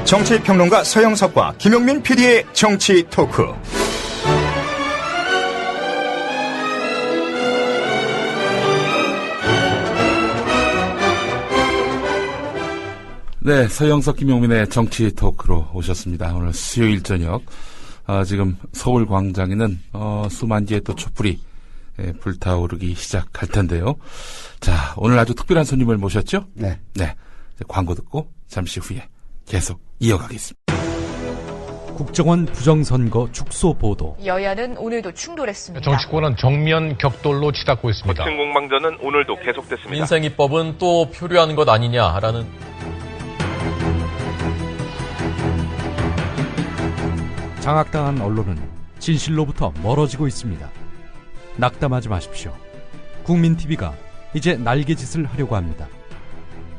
정치평론가 서영석과 김용민 PD의 정치 토크. 네, 서영석, 김용민의 정치 토크로 오셨습니다. 오늘 수요일 저녁, 지금 서울 광장에는 수만 개의 또 촛불이 불타오르기 시작할 텐데요. 자, 오늘 아주 특별한 손님을 모셨죠? 네. 네, 광고 듣고 잠시 후에 계속 이어가겠습니다. 국정원 부정선거 축소 보도. 여야는 오늘도 충돌했습니다. 정치권은 정면 격돌로 치닫고 있습니다. 거친 공방전은 오늘도 계속됐습니다. 민생입법은 또 표류하는 것 아니냐라는. 장악당한 언론은 진실로부터 멀어지고 있습니다. 낙담하지 마십시오. 국민TV가 이제 날개짓을 하려고 합니다.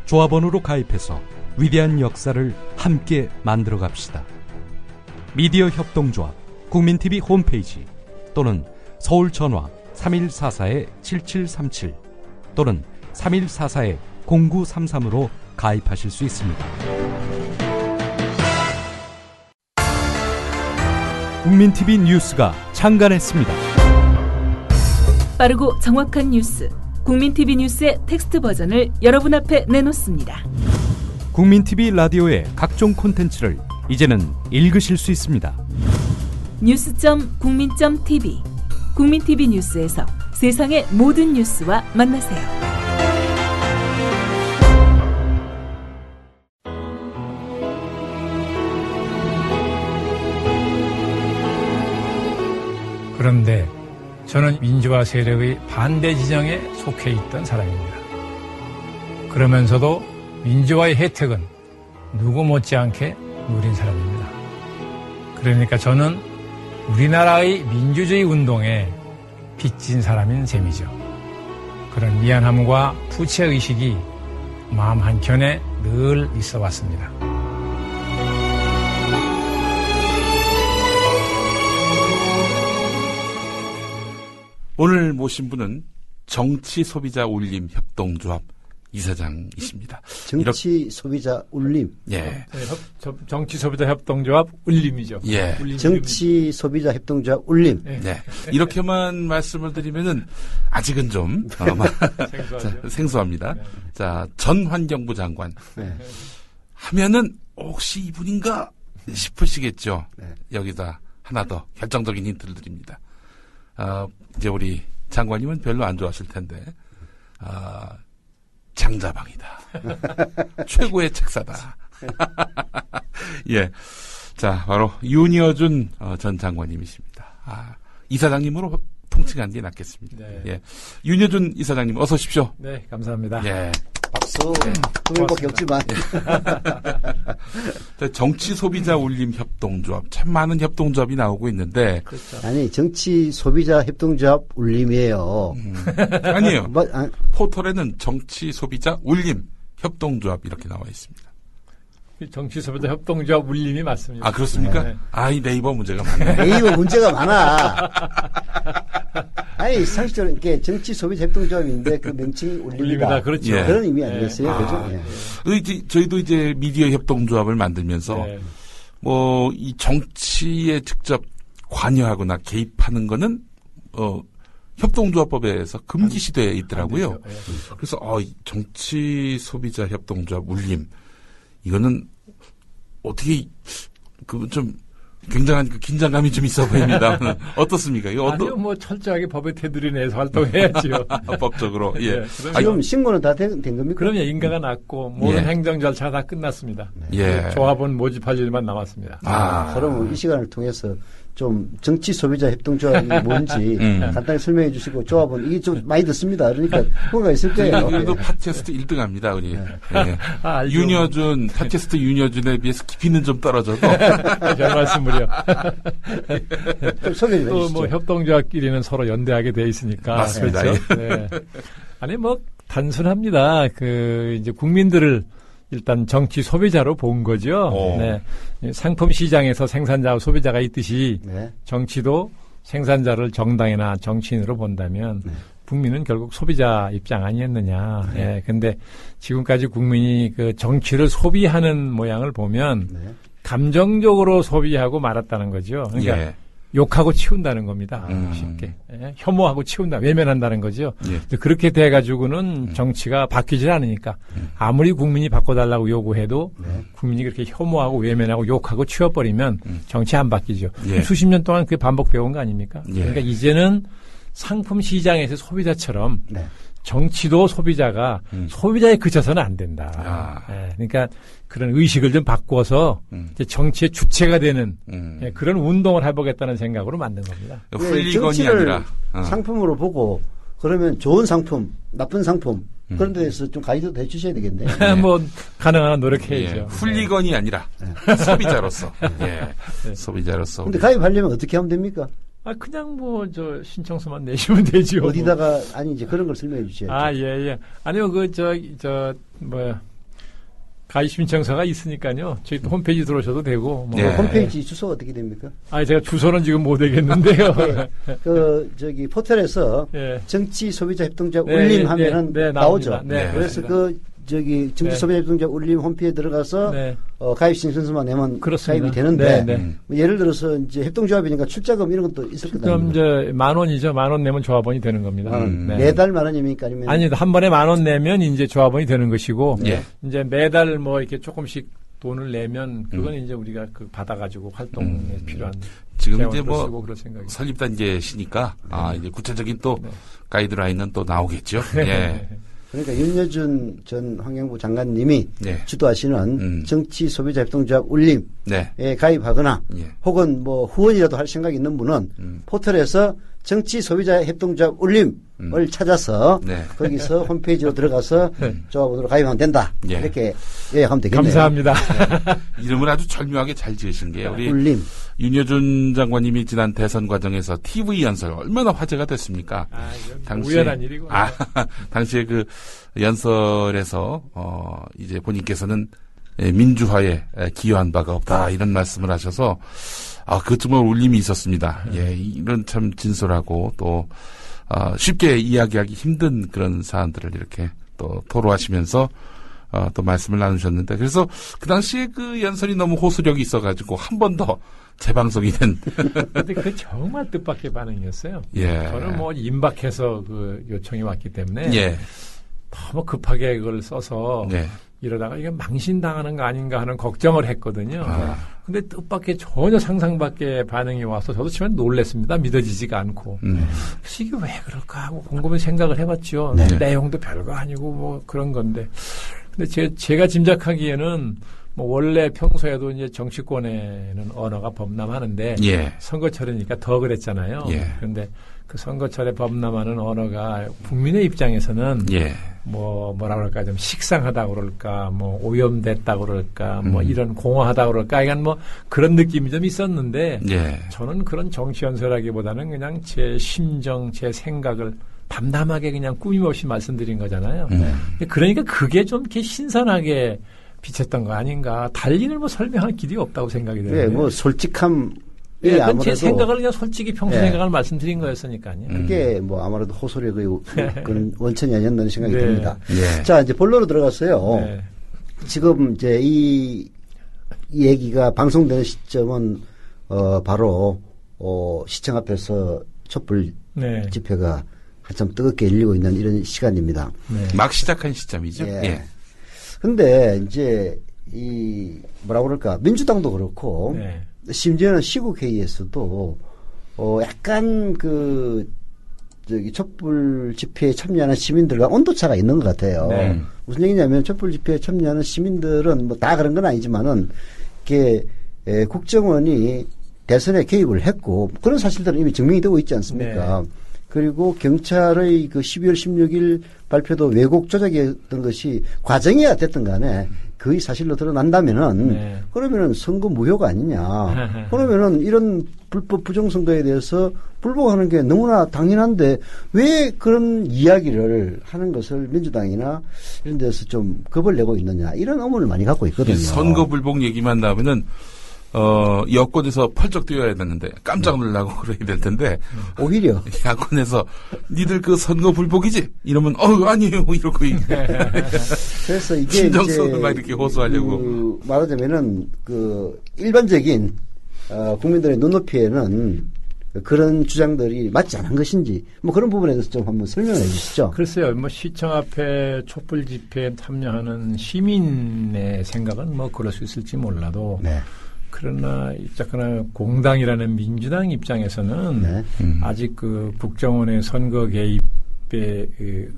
조합원으로 가입해서 위대한 역사를 함께 만들어 갑시다. 미디어 협동조합 국민TV 홈페이지 또는 서울 전화 3144-7737 또는 3144-0933으로 가입하실 수 있습니다. 국민TV 뉴스가 창간했습니다. 빠르고 정확한 뉴스, 국민TV 뉴스의 텍스트 버전을 여러분 앞에 내놓습니다. 국민TV 라디오의 각종 콘텐츠를 이제는 읽으실 수 있습니다. 뉴스.국민.tv 국민TV 뉴스에서 세상의 모든 뉴스와 만나세요. 그런데 저는 민주화 세력의 반대 지정에 속해 있던 사람입니다. 그러면서도 민주화의 혜택은 누구 못지않게 누린 사람입니다. 그러니까 저는 우리나라의 민주주의 운동에 빚진 사람인 셈이죠. 그런 미안함과 부채의식이 마음 한켠에 늘 있어 왔습니다. 오늘 모신 분은 정치소비자 울림 협동조합 이사장이십니다. 정치소비자 울림. 예. 네, 정치소비자 협동조합 울림이죠. 예. 정치소비자 협동조합 울림. 네. 네. 이렇게만 말씀을 드리면은 아직은 좀 생소합니다. 네. 자, 전 환경부 장관. 네. 하면은 혹시 이분인가 싶으시겠죠. 네. 여기다 하나 더 결정적인 힌트를 드립니다. 이제 우리 장관님은 별로 안 좋아하실 텐데, 장자방이다. 최고의 책사다. 예. 자, 바로 윤여준 전 장관님이십니다. 이사장님으로 통칭한 게 낫겠습니다. 네. 예. 윤여준 이사장님 어서 오십시오. 네, 감사합니다. 예. 박수. 금일복 겪지만. 정치소비자 울림 협동조합. 참 많은 협동조합이 나오고 있는데. 그렇죠. 아니, 정치소비자 협동조합 울림이에요. 아니에요. 포털에는 정치소비자 울림 협동조합 이렇게 나와 있습니다. 정치소비자 협동조합 울림이 맞습니다. 아, 그렇습니까? 네. 이 네이버 문제가 많네. 네이버 문제가 많아. 아니, 상식적으로 이렇게 정치소비자 협동조합인데 그 명칭이 울림이다. 그렇죠. 예. 그런 의미 아니겠어요? 그죠? 예. 저희도 이제 미디어 협동조합을 만들면서 네. 이 정치에 직접 관여하거나 개입하는 거는 협동조합법에서 금기시되어 있더라고요. 네. 그래서 이 정치소비자 협동조합 울림 이거는 어떻게 좀 굉장한 긴장감이 좀 있어 보입니다. 어떻습니까? 이거 아니요, 철저하게 법의 테두리 내에서 활동해야죠. 법적으로. 예. 네, 지금 신고는 다 된 겁니까? 그럼요, 인가가 났고 모든 행정 절차가 다 끝났습니다. 예. 조합원 모집할 일만 남았습니다. 그러면 이 시간을 통해서 좀 정치 소비자 협동조합이 뭔지 간단히 설명해 주시고 조합은 이게 좀 많이 듣습니다. 그러니까 뭔가 있을 거예요. 그래도 팟캐스트 1등합니다, 우리. 네. 예. 윤여준 팟캐스트 윤여준에 비해서 깊이는 좀 떨어져도 별 말씀을요. 좀 소개 좀 해주시죠. 또 협동조합끼리는 서로 연대하게 돼 있으니까. 맞습니다. 그렇죠? 네. 아니 단순합니다. 이제 국민들을 일단 정치 소비자로 본 거죠. 네. 상품 시장에서 생산자와 소비자가 있듯이 네. 정치도 생산자를 정당이나 정치인으로 본다면 국민은 결국 소비자 입장 아니었느냐. 예. 근데 지금까지 국민이 그 정치를 소비하는 모양을 보면 감정적으로 소비하고 말았다는 거죠. 그러니까 예. 욕하고 치운다는 겁니다. 쉽게. 예. 혐오하고 치운다. 외면한다는 거죠. 예. 그렇게 돼가지고는 정치가 바뀌질 않으니까 아무리 국민이 바꿔달라고 요구해도 국민이 그렇게 혐오하고 외면하고 욕하고 치워버리면 정치 안 바뀌죠. 예. 수십 년 동안 그게 반복되어 온 거 아닙니까? 예. 그러니까 이제는 상품 시장에서 소비자처럼 정치도 소비자가 소비자에 그쳐서는 안 된다. 예, 그러니까 그런 의식을 좀 바꿔서 이제 정치의 주체가 되는 예, 그런 운동을 해보겠다는 생각으로 만든 겁니다. 훌리건이 아니라 상품으로 보고 그러면 좋은 상품, 나쁜 상품 그런 데에서 좀 가이드도 해주셔야 되겠네요. 뭐 가능한 한 노력해야죠. 예, 훌리건이 아니라 소비자로서. 예, 소비자로서. 근데 가입하려면 어떻게 하면 됩니까? 그냥 뭐 저 신청서만 내시면 되죠. 어디다가 아니 이제 그런 걸 설명해 주셔야죠. 예. 아니요 가입 신청서가 있으니까요. 저희 또 홈페이지 들어오셔도 되고. 뭐. 홈페이지 주소 어떻게 됩니까? 제가 주소는 지금 못 되겠는데요. 포털에서 정치 소비자 협동조합 울림 하면은 나오죠. 그래서 정치 소비자 협동조합 울림 홈페이지에 들어가서 가입 신청서만 내면 가입이 되는데 예를 들어서 이제 협동조합이니까 출자금 이런 것도 있을 거다. 그럼 이제 10,000원이죠. 10,000원 내면 조합원이 되는 겁니다. 매달 10,000원입니까 아니면? 아니 한 번에 10,000원 내면 이제 조합원이 되는 것이고 이제 매달 뭐 이렇게 조금씩 돈을 내면 그건 이제 우리가 그 받아가지고 활동에 필요한 지금 이제 뭐 설립 단계시니까 이제 구체적인 또 가이드라인은 또 나오겠죠. 예. 그러니까 윤여준 전 환경부 장관님이 주도하시는 정치 소비자 협동조합 울림에 가입하거나 혹은 뭐 후원이라도 할 생각이 있는 분은 포털에서 정치 소비자 협동조합 울림을 찾아서 거기서 홈페이지로 들어가서 조합원으로 가입하면 된다. 이렇게 요약하면 되겠네요. 감사합니다. 이름을 아주 절묘하게 잘 지으신 게 우리 울림. 윤여준 장관님이 지난 대선 과정에서 TV 연설 얼마나 화제가 됐습니까? 우연한 일이고. 당시에 그 연설에서 이제 본인께서는 민주화에 기여한 바가 없다 이런 말씀을 하셔서 그것 정말 울림이 있었습니다. 예, 이런 참 진솔하고 또 쉽게 이야기하기 힘든 그런 사안들을 이렇게 또 토로하시면서 또 말씀을 나누셨는데 그래서 그 당시에 그 연설이 너무 호소력이 있어가지고 한 번 더 재방송이 된. 근데 그 정말 뜻밖의 반응이었어요. 예. 저는 뭐 임박해서 그 요청이 왔기 때문에 너무 급하게 그걸 써서 이러다가 이게 망신당하는 거 아닌가 하는 걱정을 했거든요. 근데 뜻밖의 전혀 상상 밖의 반응이 와서 저도 처음에 놀랐습니다. 믿어지지가 않고. 그래서 이게 왜 그럴까 하고 곰곰이 생각을 해봤죠. 내용도 별거 아니고 뭐 그런 건데. 근데 제가 짐작하기에는 뭐 원래 평소에도 이제 정치권에는 언어가 범람하는데 선거철이니까 더 그랬잖아요. 그런데 그 선거철에 범람하는 언어가 국민의 입장에서는 뭐라 그럴까 좀 식상하다고 그럴까 뭐 오염됐다고 그럴까 뭐 이런 공허하다고 그럴까 이건 뭐 그런 느낌이 좀 있었는데 저는 그런 정치 연설하기보다는 그냥 제 심정 제 생각을 담담하게 그냥 꾸밈없이 말씀드린 거잖아요. 그러니까 그게 좀 이렇게 신선하게 비쳤던 거 아닌가. 달리는 뭐 설명할 길이 없다고 생각이 돼요. 뭐 솔직함. 그건 제 생각을 그냥 솔직히 평소 생각을 말씀드린 거였으니까요. 그게 뭐 아무래도 호소력의 그런 원천이 아니었나 생각이 듭니다. 자, 이제 본론으로 들어갔어요. 지금 이제 이 얘기가 방송되는 시점은 바로 시청 앞에서 촛불 집회가 한참 뜨겁게 열리고 있는 이런 시간입니다. 막 시작한 시점이죠. 근데 이제 뭐라 그럴까 민주당도 그렇고 심지어는 시국회의에서도 약간 촛불 집회에 참여하는 시민들과 온도차가 있는 것 같아요. 무슨 얘기냐면 촛불 집회에 참여하는 시민들은 뭐 다 그런 건 아니지만은 이게 국정원이 대선에 개입을 했고 그런 사실들은 이미 증명이 되고 있지 않습니까? 그리고 경찰의 그 12월 16일 발표도 왜곡 조작이었던 것이 과정이야 됐든 간에 거의 사실로 드러난다면은 그러면은 선거 무효가 아니냐. 그러면은 이런 불법 부정선거에 대해서 불복하는 게 너무나 당연한데 왜 그런 이야기를 하는 것을 민주당이나 이런 데서 좀 겁을 내고 있느냐. 이런 의문을 많이 갖고 있거든요. 선거 불복 얘기만 나오면은 여권에서 펄쩍 뛰어야 되는데 깜짝 놀라고 그래야 될 텐데 오히려 야권에서 니들 그 선거 불복이지 이러면 아니에요 이러고 그래서 이게 진정성을 막 이렇게 호소하려고 말하자면은 그 일반적인 국민들의 눈높이에는 그런 주장들이 맞지 않은 것인지 뭐 그런 부분에 대해서 좀 한번 설명해 주시죠. 글쎄요, 뭐 시청 앞에 촛불 집회에 참여하는 시민의 생각은 뭐 그럴 수 있을지 몰라도 네. 그러나 공당이라는 민주당 입장에서는 네. 아직 그 국정원의 선거 개입의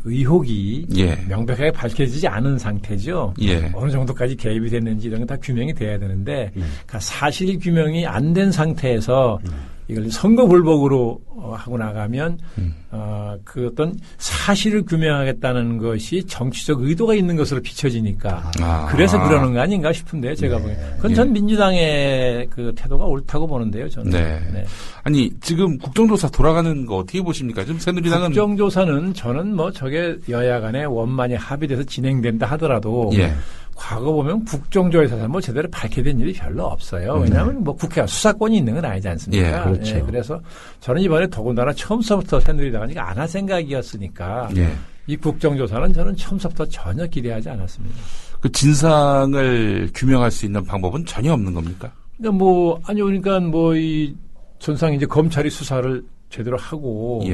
의혹이 명백하게 밝혀지지 않은 상태죠. 어느 정도까지 개입이 됐는지 이런 건 다 규명이 돼야 되는데 그러니까 사실 규명이 안 된 상태에서 이걸 선거 불복으로 하고 나가면 그 어떤 사실을 규명하겠다는 것이 정치적 의도가 있는 것으로 비춰지니까 그래서 그러는 거 아닌가 싶은데 제가 보기엔 그건 전 민주당의 그 태도가 옳다고 보는데요. 저는. 네. 아니 지금 국정조사 돌아가는 거 어떻게 보십니까? 지금 새누리당은 국정조사는 저는 뭐 저게 여야 간에 원만히 합의돼서 진행된다 하더라도 과거 보면 국정조사에서 뭐 제대로 밝혀진 일이 별로 없어요. 왜냐하면 뭐 국회가 수사권이 있는 건 아니지 않습니까? 그렇죠. 그래서 저는 이번에 더군다나 처음서부터 새누리당은 안 할 생각이었으니까 이 국정조사는 저는 처음서부터 전혀 기대하지 않았습니다. 그 진상을 규명할 수 있는 방법은 전혀 없는 겁니까? 그러니까 이 전상 이제 검찰이 수사를 제대로 하고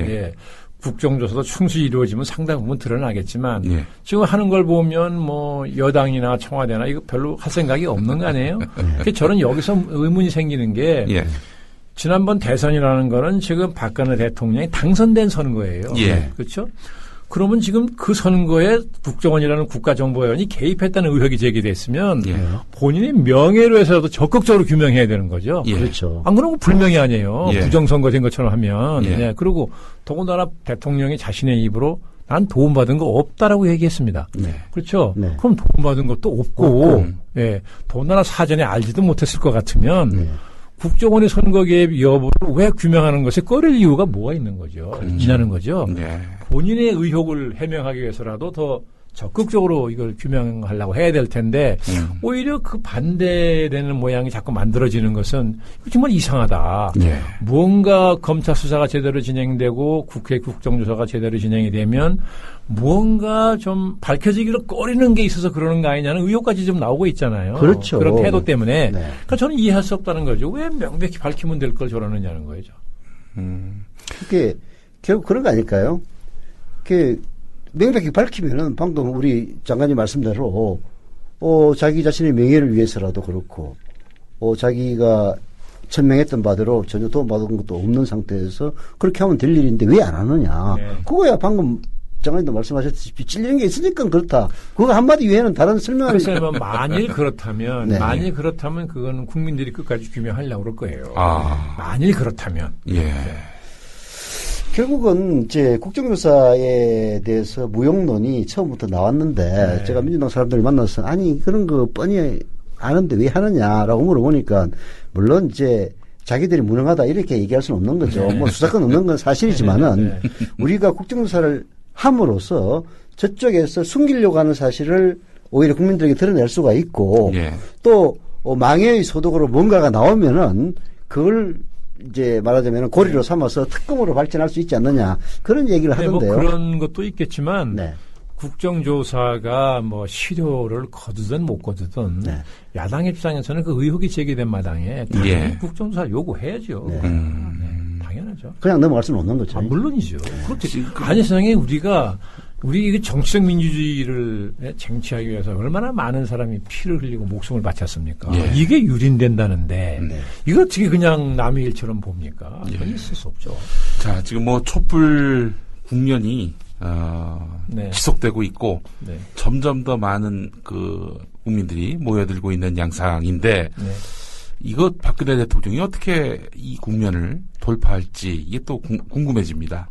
국정조사도 충실히 이루어지면 상당 부분 드러나겠지만 지금 하는 걸 보면 뭐 여당이나 청와대나 이거 별로 할 생각이 없는 거 아니에요? 그래서 저는 여기서 의문이 생기는 게 지난번 대선이라는 거는 지금 박근혜 대통령이 당선된 선거예요. 그렇죠? 그러면 지금 그 선거에 국정원이라는 국가정보원이 개입했다는 의혹이 제기됐으면 본인의 명예로 해서라도 적극적으로 규명해야 되는 거죠. 그렇죠. 안 그러면 불명예 아니에요. 부정선거된 것처럼 하면. 그리고 더군다나 대통령이 자신의 입으로 난 도움받은 거 없다라고 얘기했습니다. 그렇죠. 그럼 도움받은 것도 없고 더군다나 사전에 알지도 못했을 것 같으면 국정원의 선거 개입 여부를 왜 규명하는 것에 꺼릴 이유가 뭐가 있는 거죠. 있냐는 거죠. 본인의 의혹을 해명하기 위해서라도 더 적극적으로 이걸 규명하려고 해야 될 텐데 오히려 그 반대되는 모양이 자꾸 만들어지는 것은 정말 이상하다. 무언가 검찰 수사가 제대로 진행되고 국회 국정조사가 제대로 진행이 되면 무언가 좀 밝혀지기로 꺼리는 게 있어서 그러는 거 아니냐는 의혹까지 좀 나오고 있잖아요. 그렇죠. 그런 태도 때문에. 그러니까 저는 이해할 수 없다는 거죠. 왜 명백히 밝히면 될 걸 저러느냐는 거죠. 그게 결국 그런 거 아닐까요? 명백히 밝히면은 방금 우리 장관님 말씀대로 자기 자신의 명예를 위해서라도 그렇고 자기가 천명했던 바대로 전혀 도움받은 것도 없는 상태에서 그렇게 하면 될 일인데 왜 안 하느냐. 그거야 방금 장관님도 말씀하셨듯이 찔리는 게 있으니까 그렇다. 그거 한마디 외에는 다른 설명을. 그래서 만일 그렇다면 그건 국민들이 끝까지 규명하려고 그럴 거예요. 만일 그렇다면. 결국은 이제 국정조사에 대해서 무용론이 처음부터 나왔는데 제가 민주당 사람들을 만나서 아니 그런 거 뻔히 아는데 왜 하느냐라고 물어보니까 물론 이제 자기들이 무능하다 이렇게 얘기할 수는 없는 거죠. 뭐 수사권 없는 건 사실이지만은 우리가 국정조사를 함으로써 저쪽에서 숨기려고 하는 사실을 오히려 국민들에게 드러낼 수가 있고 또 망해의 소득으로 뭔가가 나오면은 그걸 이제 말하자면 고리로 삼아서 특검으로 발전할 수 있지 않느냐 그런 얘기를 하던데요. 뭐 그런 것도 있겠지만 국정조사가 뭐 실효를 거두든 못 거두든 야당 입장에서는 그 의혹이 제기된 마당에 당연히 국정조사 요구해야죠. 당연하죠. 그냥 넘어갈 수는 없는 거죠. 물론이죠. 그렇지. 아니 세상에 우리 정치적 민주주의를 쟁취하기 위해서 얼마나 많은 사람이 피를 흘리고 목숨을 바쳤습니까? 이게 유린된다는데 이거 어떻게 그냥 남의 일처럼 봅니까? 그건 있을 수 없죠. 자, 지금 뭐 촛불 국면이 지속되고 있고 점점 더 많은 그 국민들이 모여들고 있는 양상인데 이것 박근혜 대통령이 어떻게 이 국면을 돌파할지 이게 또 궁금해집니다.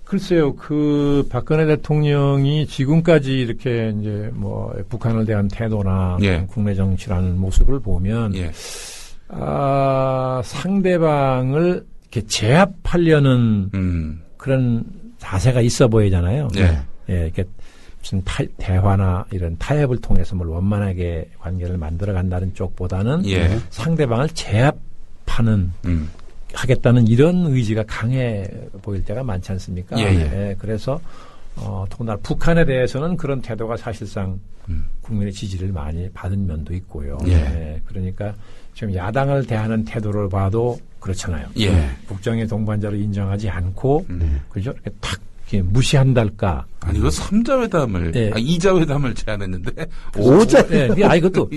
글쎄요, 그 박근혜 대통령이 지금까지 이렇게 이제 뭐 북한을 대한 태도나 국내 정치라는 모습을 보면 상대방을 이렇게 제압하려는 그런 자세가 있어 보이잖아요. 이렇게 무슨 대화나 이런 타협을 통해서 뭘 원만하게 관계를 만들어 간다는 쪽보다는 상대방을 제압하는 하겠다는 이런 의지가 강해 보일 때가 많지 않습니까? 그래서 더군다나 북한에 대해서는 그런 태도가 사실상 국민의 지지를 많이 받은 면도 있고요. 그러니까 지금 야당을 대하는 태도를 봐도 그렇잖아요. 국정의 동반자로 인정하지 않고 그죠? 이렇게 탁 이렇게 무시한달까? 아니 그 3자회담을 2자회담을 제안했는데 5자. 아니 그것도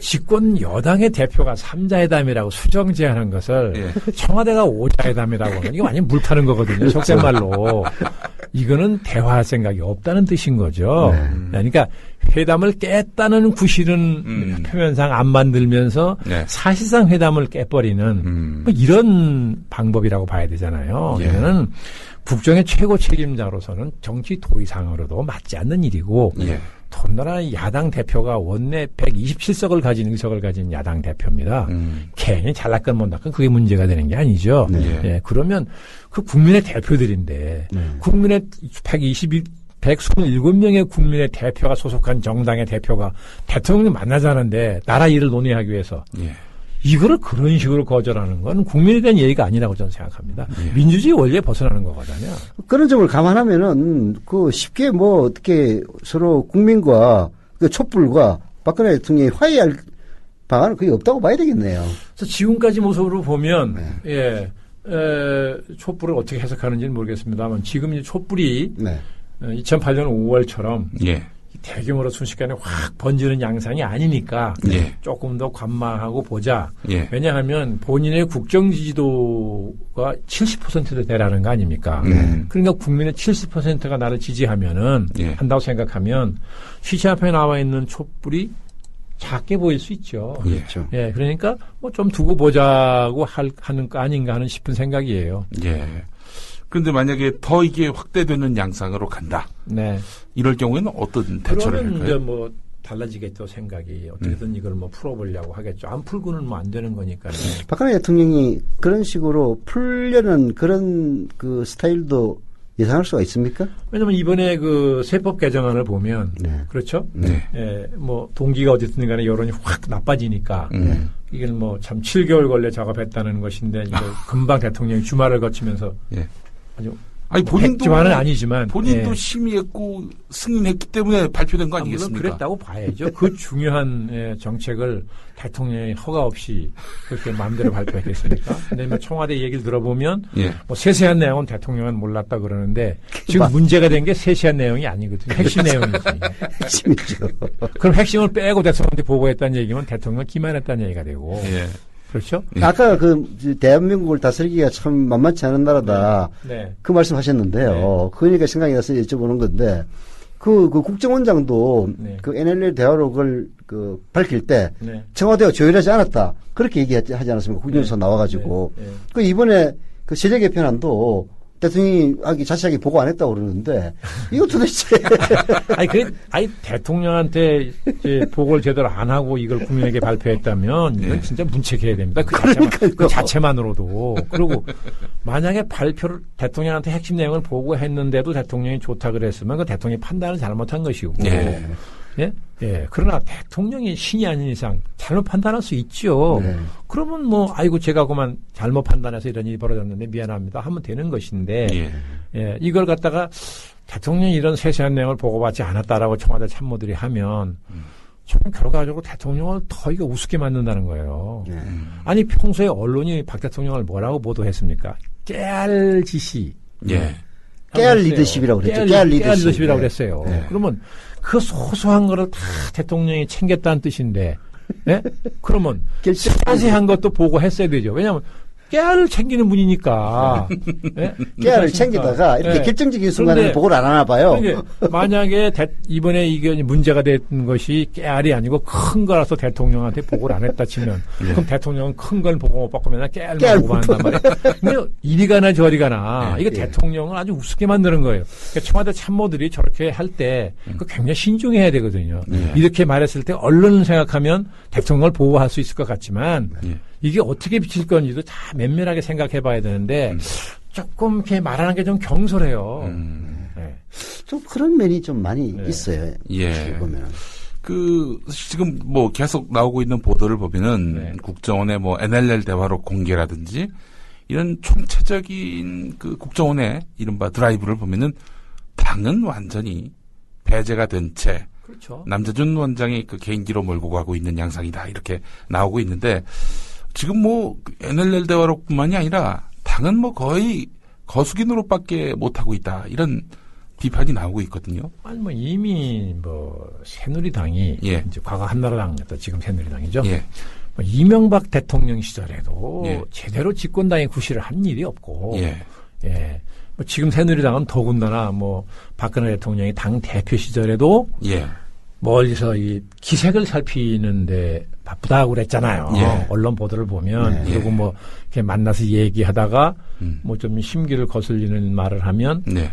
집권 여당의 대표가 3자회담이라고 수정 제안한 것을 청와대가 5자회담이라고 하는 이거 완전 물 타는 거거든요. 속된 말로. 이거는 대화할 생각이 없다는 뜻인 거죠. 그러니까 회담을 깼다는 구실은 표면상 안 만들면서 사실상 회담을 깨버리는 뭐 이런 방법이라고 봐야 되잖아요. 이거는 국정의 최고 책임자로서는 정치 도의상으로도 맞지 않는 일이고 더군다나 야당 대표가 원내 127석을 가진 의석을 가진 야당 대표입니다. 괜히 잘났건 못났건 그게 문제가 되는 게 아니죠. 그러면 그 국민의 대표들인데 국민의 127명의 국민의 대표가 소속한 정당의 대표가 대통령을 만나자는데 나라 일을 논의하기 위해서 이거를 그런 식으로 거절하는 건 국민에 대한 예의가 아니라고 저는 생각합니다. 민주주의 원리에 벗어나는 거거든요. 그런 점을 감안하면은 그 쉽게 뭐 어떻게 서로 국민과 그 촛불과 박근혜 대통령이 화해할 방안은 거의 없다고 봐야 되겠네요. 그래서 지금까지 모습으로 보면 촛불을 어떻게 해석하는지는 모르겠습니다만 지금 이 촛불이 2008년 5월처럼 대규모로 순식간에 확 번지는 양상이 아니니까 조금 더 관망하고 보자. 왜냐하면 본인의 국정 지지도가 70%도 되라는 거 아닙니까? 그러니까 국민의 70%가 나를 지지하면은 한다고 생각하면 시체 앞에 나와 있는 촛불이 작게 보일 수 있죠. 그렇죠. 그러니까 뭐 좀 두고 보자고 하는 거 아닌가 하는 싶은 생각이에요. 그런데 만약에 더 이게 확대되는 양상으로 간다. 이럴 경우에는 어떤 대처를 할까요? 이제 뭐 달라지겠죠 생각이. 어떻게든 이걸 뭐 풀어보려고 하겠죠. 안 풀고는 뭐 안 되는 거니까요. 박근혜 대통령이 그런 식으로 풀려는 그런 그 스타일도 예상할 수가 있습니까? 왜냐하면 이번에 그 세법 개정안을 보면 그렇죠. 뭐 동기가 어쨌든 간에 여론이 확 나빠지니까 이걸 뭐 참 7개월 걸려 작업했다는 것인데 이걸 금방 대통령이 주말을 거치면서 아주 아니 본인도 아니지만 본인도 심의했고 승인했기 때문에 발표된 거 아니겠습니까? 물론 그랬다고 봐야죠. 그 중요한 정책을 대통령이 허가 없이 그렇게 마음대로 발표했겠습니까? 근데 뭐 청와대 얘기를 들어보면 뭐 세세한 내용은 대통령은 몰랐다 그러는데 지금 문제가 된 게 세세한 내용이 아니거든요. 핵심 내용이지. 핵심이죠. 그럼 핵심을 빼고 대통령한테 보고했다는 얘기면 대통령 기만했다는 얘기가 되고. 그렇죠? 아까 그 대한민국을 다스리기가 참 만만치 않은 나라다. 그 말씀하셨는데요. 그러니까 생각이 나서 여쭤보는 건데 그 국정원장도 그 NLL 대화로 그걸 그 밝힐 때 청와대가 조율하지 않았다. 그렇게 얘기하지 않았습니까? 국정원에서 나와가지고. 그 이번에 그 세제 개편안도 대통령이 자세하게 보고 안 했다고 그러는데 이거 도대체 아니 대통령한테 이제 보고를 제대로 안 하고 이걸 국민에게 발표했다면 이건 진짜 문책해야 됩니다. 그 자체만으로도. 그리고 만약에 발표를 대통령한테 핵심 내용을 보고했는데도 대통령이 좋다 그랬으면 그 대통령이 판단을 잘못한 것이고. 그러나 대통령이 신이 아닌 이상 잘못 판단할 수 있죠. 그러면 뭐 아이고 제가 그만 잘못 판단해서 이런 일이 벌어졌는데 미안합니다 하면 되는 것인데 이걸 갖다가 대통령이 이런 세세한 내용을 보고받지 않았다라고 청와대 참모들이 하면 좀 결과적으로 대통령을 더 이거 우습게 만든다는 거예요. 아니 평소에 언론이 박 대통령을 뭐라고 보도했습니까? 깨알 지시. 깨알 리더십이라고 그랬죠. 깨알 리더십이라고 그랬어요. 그러면 그 소소한 거를 다 대통령이 챙겼다는 뜻인데, 그러면 자세한 것도 보고했어야 되죠. 왜냐하면 깨알을 챙기는 분이니까. 깨알을 챙기다가 이렇게 결정적인 순간에 보고를 안 하나 봐요. 그러니까 만약에 이번에 이게 문제가 된 것이 깨알이 아니고 큰 거라서 대통령한테 보고를 안 했다 치면 그럼 대통령은 큰 걸 보고 못 받고 맨날 깨알만 보고 한단 말이에요. 근데 이리 가나 저리 가나 이게 대통령을 아주 우습게 만드는 거예요. 그러니까 청와대 참모들이 저렇게 할 때 굉장히 신중해야 되거든요. 이렇게 말했을 때 언론을 생각하면 대통령을 보호할 수 있을 것 같지만 이게 어떻게 비칠 건지도 다 면밀하게 생각해 봐야 되는데 조금 이렇게 말하는 게 좀 경솔해요. 좀 그런 면이 좀 많이 네. 있어요. 예. 보면. 지금 뭐 계속 나오고 있는 보도를 보면은 네. 국정원의 뭐 NLL 대화록 공개라든지 이런 총체적인 그 국정원의 이른바 드라이브를 보면은 당은 완전히 배제가 된 채 그렇죠. 남재준 원장이 그 개인기로 몰고 가고 있는 양상이다 이렇게 나오고 있는데 지금 뭐 NLL 대화록뿐만이 아니라 당은 뭐 거의 거수기 노릇밖에 못하고 있다 이런 비판이 나오고 있거든요. 아니 뭐 이미 뭐 새누리당이 예. 이제 과거 한나라당이었다 지금 새누리당이죠. 예. 뭐 이명박 대통령 시절에도 예. 제대로 집권당의 구실을 한 일이 없고, 예. 예. 뭐 지금 새누리당은 더군다나 뭐 박근혜 대통령이 당 대표 시절에도 예. 멀리서 이 기색을 살피는데 바쁘다고 그랬잖아요. 예. 언론 보도를 보면 네. 그리고 뭐 이렇게 만나서 얘기하다가 뭐 좀 심기를 거슬리는 말을 하면 네.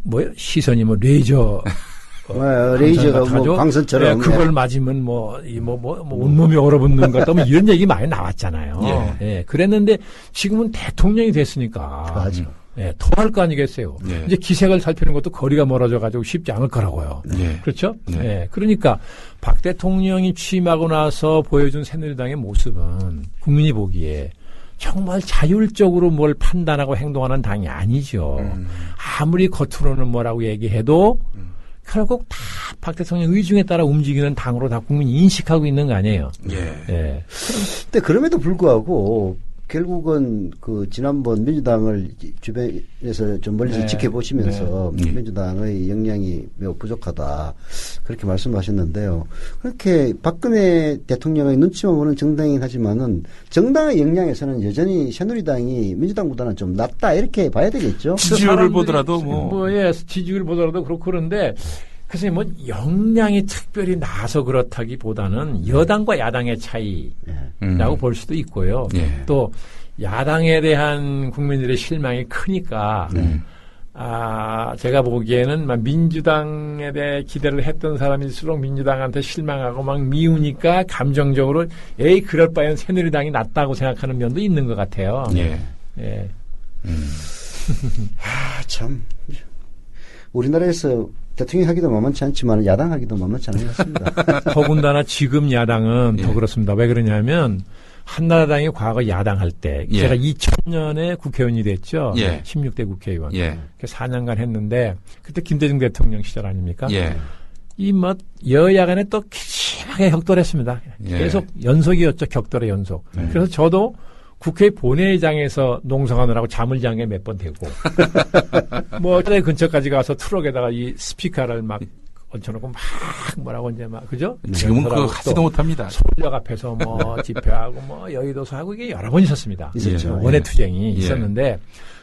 뭐 시선이 뭐 레이저 레이저가 뭐 광선처럼. 예, 그걸 맞으면 온몸이 얼어붙는 것 같다. 뭐 이런 얘기 많이 나왔잖아요. 예, 그랬는데 지금은 대통령이 됐으니까. 맞아. 예, 더 할 거 아니겠어요. 예. 이제 기색을 살피는 것도 거리가 멀어져가지고 쉽지 않을 거라고요. 예. 그렇죠? 네. 예, 그러니까 박 대통령이 취임하고 나서 보여준 새누리당의 모습은 국민이 보기에 정말 자율적으로 뭘 판단하고 행동하는 당이 아니죠. 아무리 겉으로는 뭐라고 얘기해도 결국 다 박 대통령 의중에 따라 움직이는 당으로 다 국민이 인식하고 있는 거 아니에요. 예. 예. 근데 그럼에도 불구하고 결국은 그 지난번 민주당을 주변에서 좀 멀리서 네. 지켜보시면서 네. 민주당의 역량이 매우 부족하다 그렇게 말씀하셨는데요. 그렇게 박근혜 대통령의 눈치만 보는 정당이긴 하지만은 정당의 역량에서는 여전히 새누리당이 민주당보다는 좀 낫다 이렇게 봐야 되겠죠. 지지율을 보더라도 예, 지지율을 보더라도 그렇고 그런데 그래서 뭐 역량이 특별히 나서 그렇다기보다는 여당과 야당의 차이라고 볼 수도 있고요. 예. 또 야당에 대한 국민들의 실망이 크니까 제가 보기에는 막 민주당에 대해 기대를 했던 사람일수록 민주당한테 실망하고 막 미우니까 감정적으로 그럴 바에는 새누리당이 낫다고 생각하는 면도 있는 것 같아요. 예. 예. 참 우리나라에서 대통령 하기도 만만치 않지만 야당 하기도 만만치 않은 것 같습니다. 더군다나 지금 야당은 예. 더 그렇습니다. 왜 그러냐면 한나라당이 과거 야당할 때 예. 제가 2000년에 국회의원이 됐죠. 예. 16대 국회의원. 예. 4년간 했는데 그때 김대중 대통령 시절 아닙니까? 예. 이 뭐 여야 간에 또 심하게 격돌했습니다. 예. 계속 연속이었죠. 격돌의 연속. 그래서 저도 국회 본회의장에서 농성하느라고 잠을 잔 게 몇 번 되고 뭐 근처까지 가서 트럭에다가 이 스피커를 막 얹혀놓고 막 뭐라고 이제 막 그죠? 지금은 그거 하지도 못합니다. 서울역 앞에서 뭐 집회하고 뭐 여의도서 하고 이게 여러 번 있었습니다. 있었죠. 원외 투쟁이 예. 있었는데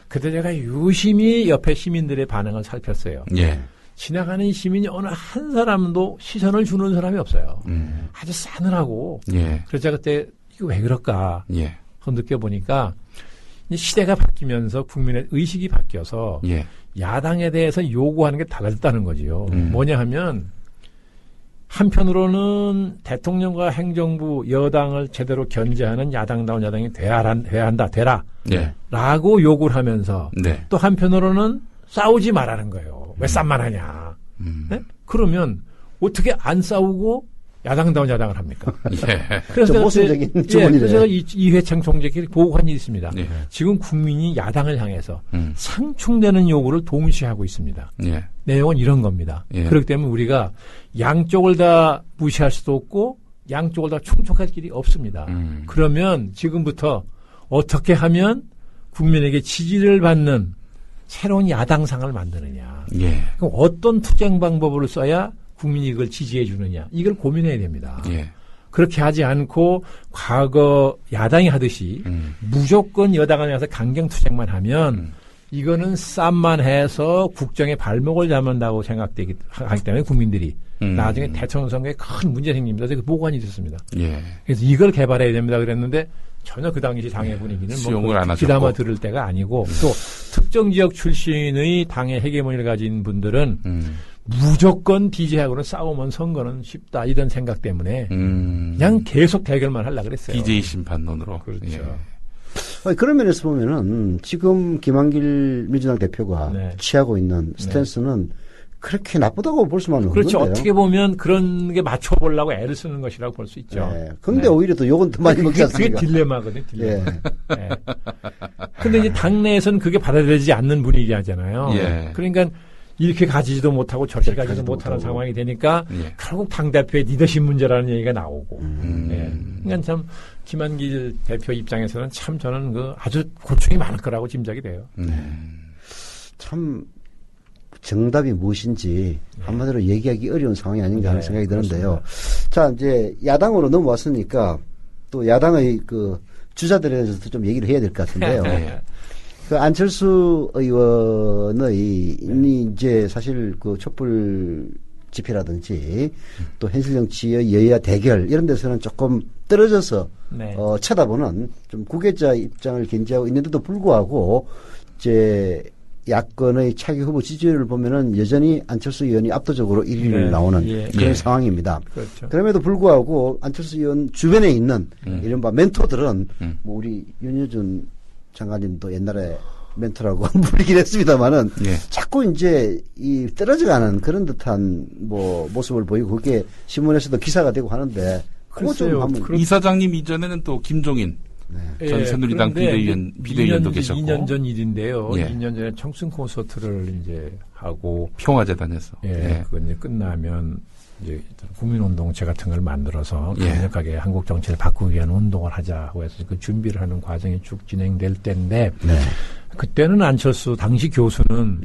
그때 제가 유심히 옆에 시민들의 반응을 살폈어요. 예. 지나가는 시민이 어느 한 사람도 시선을 주는 사람이 없어요. 아주 싸늘하고. 예. 그래서 제가 그때 이거 왜 그럴까 예. 느껴보니까 시대가 바뀌면서 국민의 의식이 바뀌어서 예. 야당에 대해서 요구하는 게 달라졌다는 거지요. 뭐냐 하면 한편으로는 대통령과 행정부 여당을 제대로 견제하는 야당다운 야당이 돼야 한다. 되라. 예. 라고 요구를 하면서 네. 또 한편으로는 싸우지 말라는 거예요. 왜 싸움만 하냐. 네? 그러면 어떻게 안 싸우고 야당다운 야당을 합니까? 예. 그래서 좀 모순적인 그래서 주문이네요. 제가 이회창 총재께 보고한 일이 있습니다. 예. 지금 국민이 야당을 향해서 상충되는 요구를 동시에 하고 있습니다. 예. 내용은 이런 겁니다. 예. 그렇기 때문에 우리가 양쪽을 다 무시할 수도 없고 양쪽을 다 충족할 길이 없습니다. 그러면 지금부터 어떻게 하면 국민에게 지지를 받는 새로운 야당상을 만드느냐. 예. 그럼 어떤 투쟁 방법을 써야 국민이 이걸 지지해 주느냐. 이걸 고민해야 됩니다. 예. 그렇게 하지 않고 과거 야당이 하듯이 무조건 여당을 향해서 강경투쟁만 하면 이거는 쌈만 해서 국정의 발목을 잡는다고 생각하기 때문에 국민들이 나중에 대통령 선거에 큰 문제 생깁니다. 그래서 보고한 일이 있었습니다. 예. 그래서 이걸 개발해야 됩니다. 그랬는데 전혀 그 당시 당의 분위기는 수용을 안 하셨고. 귀담아 들을 때가 아니고 또 특정 지역 출신의 당의 헤게모니를 가진 분들은 무조건 DJ하고는 싸우면 선거는 쉽다 이런 생각 때문에 그냥 계속 대결만 하려고 그랬어요. DJ 심판론으로. 그렇죠. 예. 그런 면에서 보면은 지금 김한길 민주당 대표가 네. 취하고 있는 스탠스는 그렇게 나쁘다고 볼 수만 없는 그렇죠. 건데요. 어떻게 보면 그런 게 맞춰보려고 애를 쓰는 것이라고 볼 수 있죠. 그런데 오히려 또 욕은 더 많이 먹지 않습니까? 그게 딜레마거든요. 딜레마. 근데 이제 당내에서는 그게 받아들이지 않는 분위기잖아요. 그러니까 이렇게 가지지도 못하고 저렇게 가지도 못하는 상황이 되니까 결국 당대표의 리더십 문제라는 얘기가 나오고. 그러니까 참 김한길 대표 입장에서는 참 저는 아주 고충이 많을 거라고 짐작이 돼요. 참 정답이 무엇인지 한마디로 얘기하기 어려운 상황이 아닌가 하는 생각이 드는데요. 자, 이제 야당으로 넘어왔으니까 또 야당의 주자들에 대해서도 좀 얘기를 해야 될 것 같은데요. 안철수 의원의 이제 사실 촛불 집회라든지 또 현실 정치의 여야 대결 이런 데서는 조금 떨어져서 쳐다보는 좀 구계자 입장을 견지하고 있는데도 불구하고 이제 야권의 차기 후보 지지율을 보면은 여전히 안철수 의원이 압도적으로 1위를 나오는 그런 상황입니다. 그렇죠. 그럼에도 불구하고 안철수 의원 주변에 있는 이른바 멘토들은 뭐 우리 윤여준 장관님도 옛날에 멘토라고 부르긴 했습니다만은 자꾸 이제 이 떨어져가는 그런 듯한 모습을 보이고 그게 신문에서도 기사가 되고 하는데 그거 좀 한번 이사장님 이전에는 또 김종인 전 새누리당 비대위원도 계셨고 2년 전 일인데요. 2년 전에 청춘 콘서트를 이제 하고 평화재단에서 그건 이제 끝나면 이제 국민운동체 같은 걸 만들어서 강력하게 한국 정치를 바꾸기 위한 운동을 하자고 해서 그 준비를 하는 과정이 쭉 진행될 때인데 그때는 안철수 당시 교수는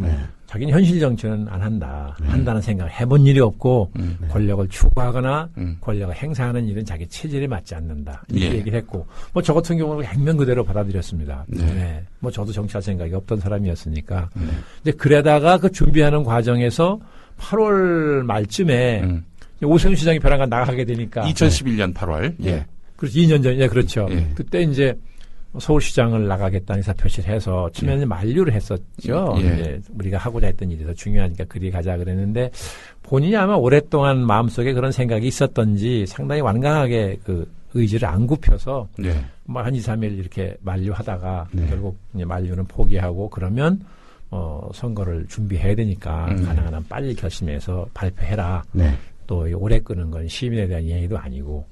자기는 현실 정치는 안 한다. 한다는 생각을 해본 일이 없고 권력을 추구하거나 권력을 행사하는 일은 자기 체질에 맞지 않는다. 이렇게 얘기를 했고 뭐 저 같은 경우는 액면 그대로 받아들였습니다. 뭐 저도 정치할 생각이 없던 사람이었으니까. 근데 그러다가 그 준비하는 과정에서 8월 말쯤에 오세훈 시장이 벼랑간 나가게 되니까 2011년 8월. 그렇죠. 2년 전이네. 그렇죠. 그때 이제 서울시장을 나가겠다는 의사표시를 해서 처음에는 만류를 했었죠. 이제 우리가 하고자 했던 일이 더 중요하니까 그리 가자 그랬는데 본인이 아마 오랫동안 마음속에 그런 생각이 있었던지 상당히 완강하게 그 의지를 안 굽혀서 뭐 한 2, 3일 이렇게 만류하다가 결국 이제 만류는 포기하고 그러면 선거를 준비해야 되니까 가능한 한 빨리 결심해서 발표해라. 또 오래 끄는 건 시민에 대한 이야기도 아니고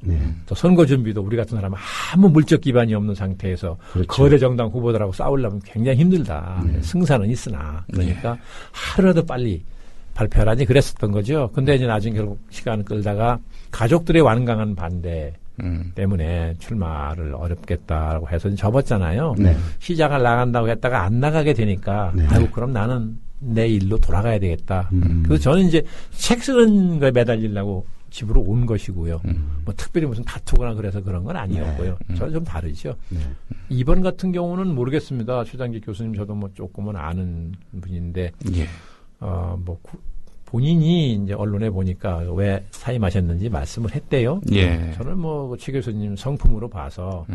또 선거 준비도 우리 같은 사람은 아무 물적 기반이 없는 상태에서 거대 정당 후보들하고 싸우려면 굉장히 힘들다. 승산은 있으나 그러니까 하루라도 빨리 발표하라니 그랬었던 거죠. 근데 이제 나중에 결국 시간을 끌다가 가족들의 완강한 반대 때문에 출마를 어렵겠다고 해서 접었잖아요. 시장을 나간다고 했다가 안 나가게 되니까 아이고 그럼 나는 내 일로 돌아가야 되겠다. 그래서 저는 이제 책 쓰는 거에 매달리려고 집으로 온 것이고요. 뭐 특별히 무슨 다투거나 그래서 그런 건 아니었고요. 저는 좀 다르죠. 이번 같은 경우는 모르겠습니다. 최장기 교수님 저도 뭐 조금은 아는 분인데 뭐 본인이 이제 언론에 보니까 왜 사임하셨는지 말씀을 했대요. 저는 뭐 최 교수님 성품으로 봐서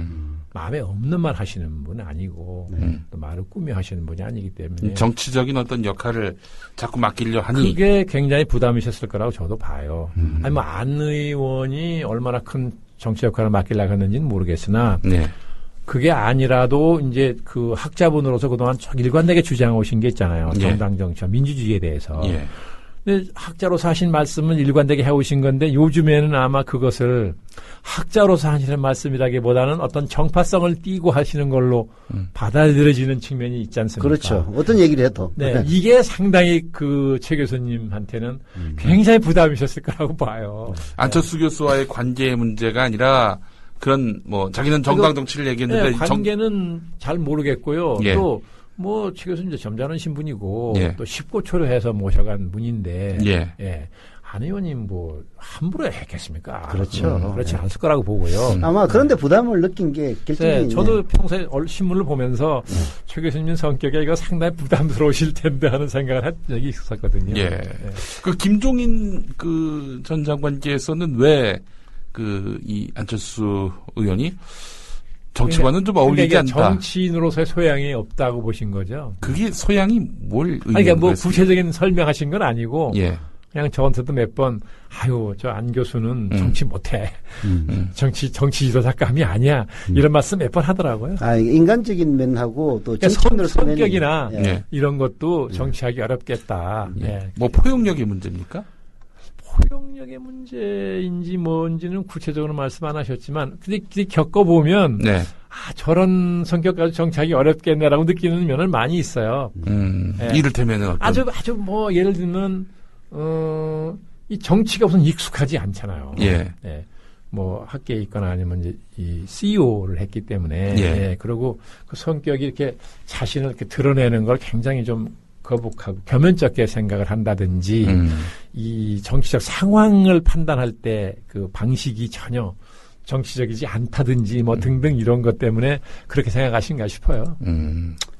마음에 없는 말 하시는 분은 아니고 또 말을 꾸며 하시는 분이 아니기 때문에 정치적인 어떤 역할을 자꾸 맡기려 하니 그게 굉장히 부담이셨을 거라고 저도 봐요. 아니 뭐 안 의원이 얼마나 큰 정치 역할을 맡기려고 했는지는 모르겠으나 그게 아니라도 이제 그 학자분으로서 그동안 일관되게 주장해 오신 게 있잖아요. 정당 정치와 민주주의에 대해서. 근데 학자로서 하신 말씀은 일관되게 해오신 건데 요즘에는 아마 그것을 학자로서 하시는 말씀이라기보다는 어떤 정파성을 띠고 하시는 걸로 받아들여지는 측면이 있지 않습니까? 그렇죠. 어떤 얘기를 해도. 이게 상당히 그 최 교수님한테는 굉장히 부담이셨을 거라고 봐요. 안철수 교수와의 관계의 문제가 아니라 그런 뭐 자기는 정당 정치를 얘기했는데 관계는 잘 모르겠고요. 또 뭐 최 교수님 이제 점잖은 신분이고 또 쉽고 초려해서 모셔간 분인데 안 의원님 뭐 함부로 했겠습니까? 그렇죠. 그렇지 않을 거라고 보고요. 아마 그런데 부담을 느낀 게 결정이 저도 평소에 신문을 보면서 최 교수님 성격에 이거 상당히 부담스러우실 텐데 하는 생각을 한 적이 있었거든요. 그 김종인 그 전 장관께서는 왜 이 안철수 의원이 정치와는 좀 어울리지 않다. 정치인으로서의 소양이 없다고 보신 거죠. 그게 소양이 뭘 그러니까 뭐 구체적인 설명하신 건 아니고 그냥 저한테도 몇 번 아유 저 안 교수는 정치 못해. 정치 지도자감이 아니야. 이런 말씀 몇 번 하더라고요. 아, 인간적인 면하고 또 그러니까 성격이나 이런 것도 정치하기 어렵겠다. 예. 뭐 포용력의 문제입니까? 포용력의 문제인지 뭔지는 구체적으로 말씀 안 하셨지만 근데 겪어보면 아 저런 성격 가지고 정치하기 어렵겠네라고 느끼는 면은 많이 있어요. 이를테면은 아주 뭐 예를 들면 이 정치가 우선 익숙하지 않잖아요. 예. 뭐 학계에 있거나 아니면 이제 이 CEO를 했기 때문에 그리고 그 성격이 이렇게 자신을 이렇게 드러내는 걸 굉장히 좀 거북하고 겸연쩍게 생각을 한다든지 이 정치적 상황을 판단할 때 그 방식이 전혀 정치적이지 않다든지 뭐 등등 이런 것 때문에 그렇게 생각하신가 싶어요.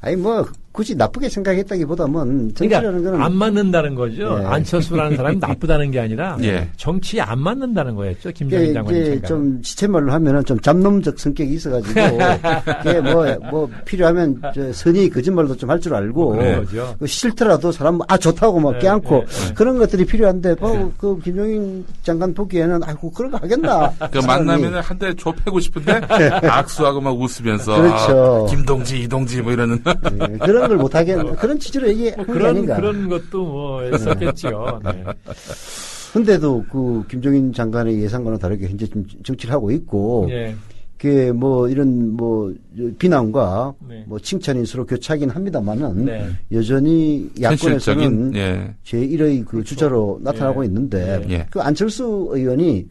아니 뭐 굳이 나쁘게 생각했다기보다는 정치라는 그러니까 거는 안 맞는다는 거죠. 안철수라는 사람이 나쁘다는 게 아니라 정치에 안 맞는다는 거였죠. 김정인 장관님 생각. 좀 시체말로 하면은 좀 잡놈적 성격이 있어가지고 그게 뭐 필요하면 선의 거짓말도 좀 할 줄 알고 그 싫더라도 사람 좋다고 막 껴안고 그런 것들이 필요한데 그 김정인 장관 보기에는 아이고 그런 거 하겠나. 그 만나면은 한 대 줘 패고 싶은데 악수하고 막 웃으면서 그렇죠. 김동지 이동지 뭐 이러는 그런 걸 못하게 그런 취지로 얘기한 게 아닌가. 그런 것도 뭐 있었겠죠. 근데도 그 김정인 장관의 예상과는 다르게 현재 좀 정치를 하고 있고 그 뭐 이런 뭐 비난과 뭐 칭찬이 서로 교차하긴 합니다만은 여전히 야권에서는 제1의 그 주자로 나타나고 있는데 그 안철수 의원이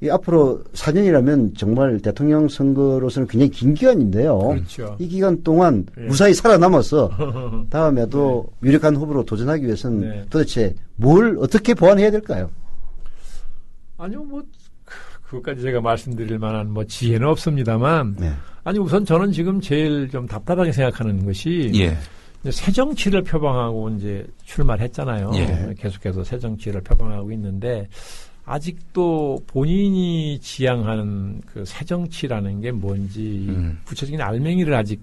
이 앞으로 4년이라면 정말 대통령 선거로서는 굉장히 긴 기간인데요. 그렇죠. 이 기간 동안 무사히 살아남아서 다음에도 유력한 후보로 도전하기 위해서는 도대체 뭘 어떻게 보완해야 될까요? 아니요, 뭐 그것까지 제가 말씀드릴 만한 뭐 지혜는 없습니다만 아니 우선 저는 지금 제일 좀 답답하게 생각하는 것이 새 정치를 표방하고 이제 출마를 했잖아요. 계속해서 새 정치를 표방하고 있는데 아직도 본인이 지향하는 그 새 정치라는 게 뭔지 구체적인 알맹이를 아직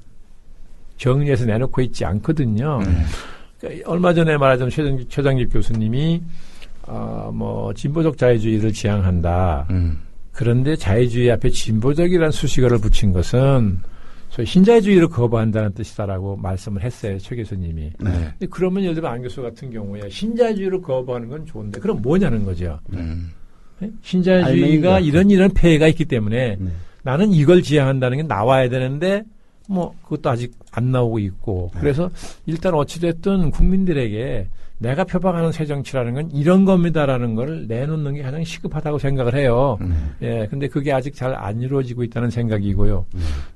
정리해서 내놓고 있지 않거든요. 그러니까 얼마 전에 말하자면 최장집 교수님이 뭐 진보적 자유주의를 지향한다. 그런데 자유주의 앞에 진보적이라는 수식어를 붙인 것은 소위 신자유주의를 거부한다는 뜻이다라고 말씀을 했어요. 최 교수님이. 근데 그러면 예를 들면 안 교수 같은 경우에 신자유주의를 거부하는 건 좋은데 그럼 뭐냐는 거죠. 신자유주의가 이런 폐해가 있기 때문에 나는 이걸 지향한다는 게 나와야 되는데 뭐 그것도 아직 안 나오고 있고 그래서 일단 어찌됐든 국민들에게 내가 표방하는 새 정치라는 건 이런 겁니다라는 걸 내놓는 게 가장 시급하다고 생각을 해요. 근데 그게 아직 잘 안 이루어지고 있다는 생각이고요.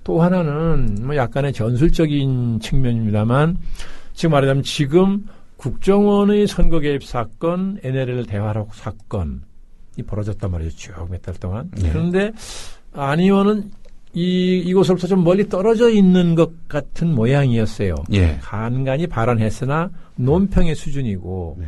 또 하나는 뭐 약간의 전술적인 측면입니다만 지금 말하자면 지금 국정원의 선거 개입 사건, NLL 대화록 사건이 벌어졌단 말이죠. 쭉 몇 달 동안. 그런데 안 의원은 이곳으로부터 좀 멀리 떨어져 있는 것 같은 모양이었어요. 간간히 발언했으나 논평의 수준이고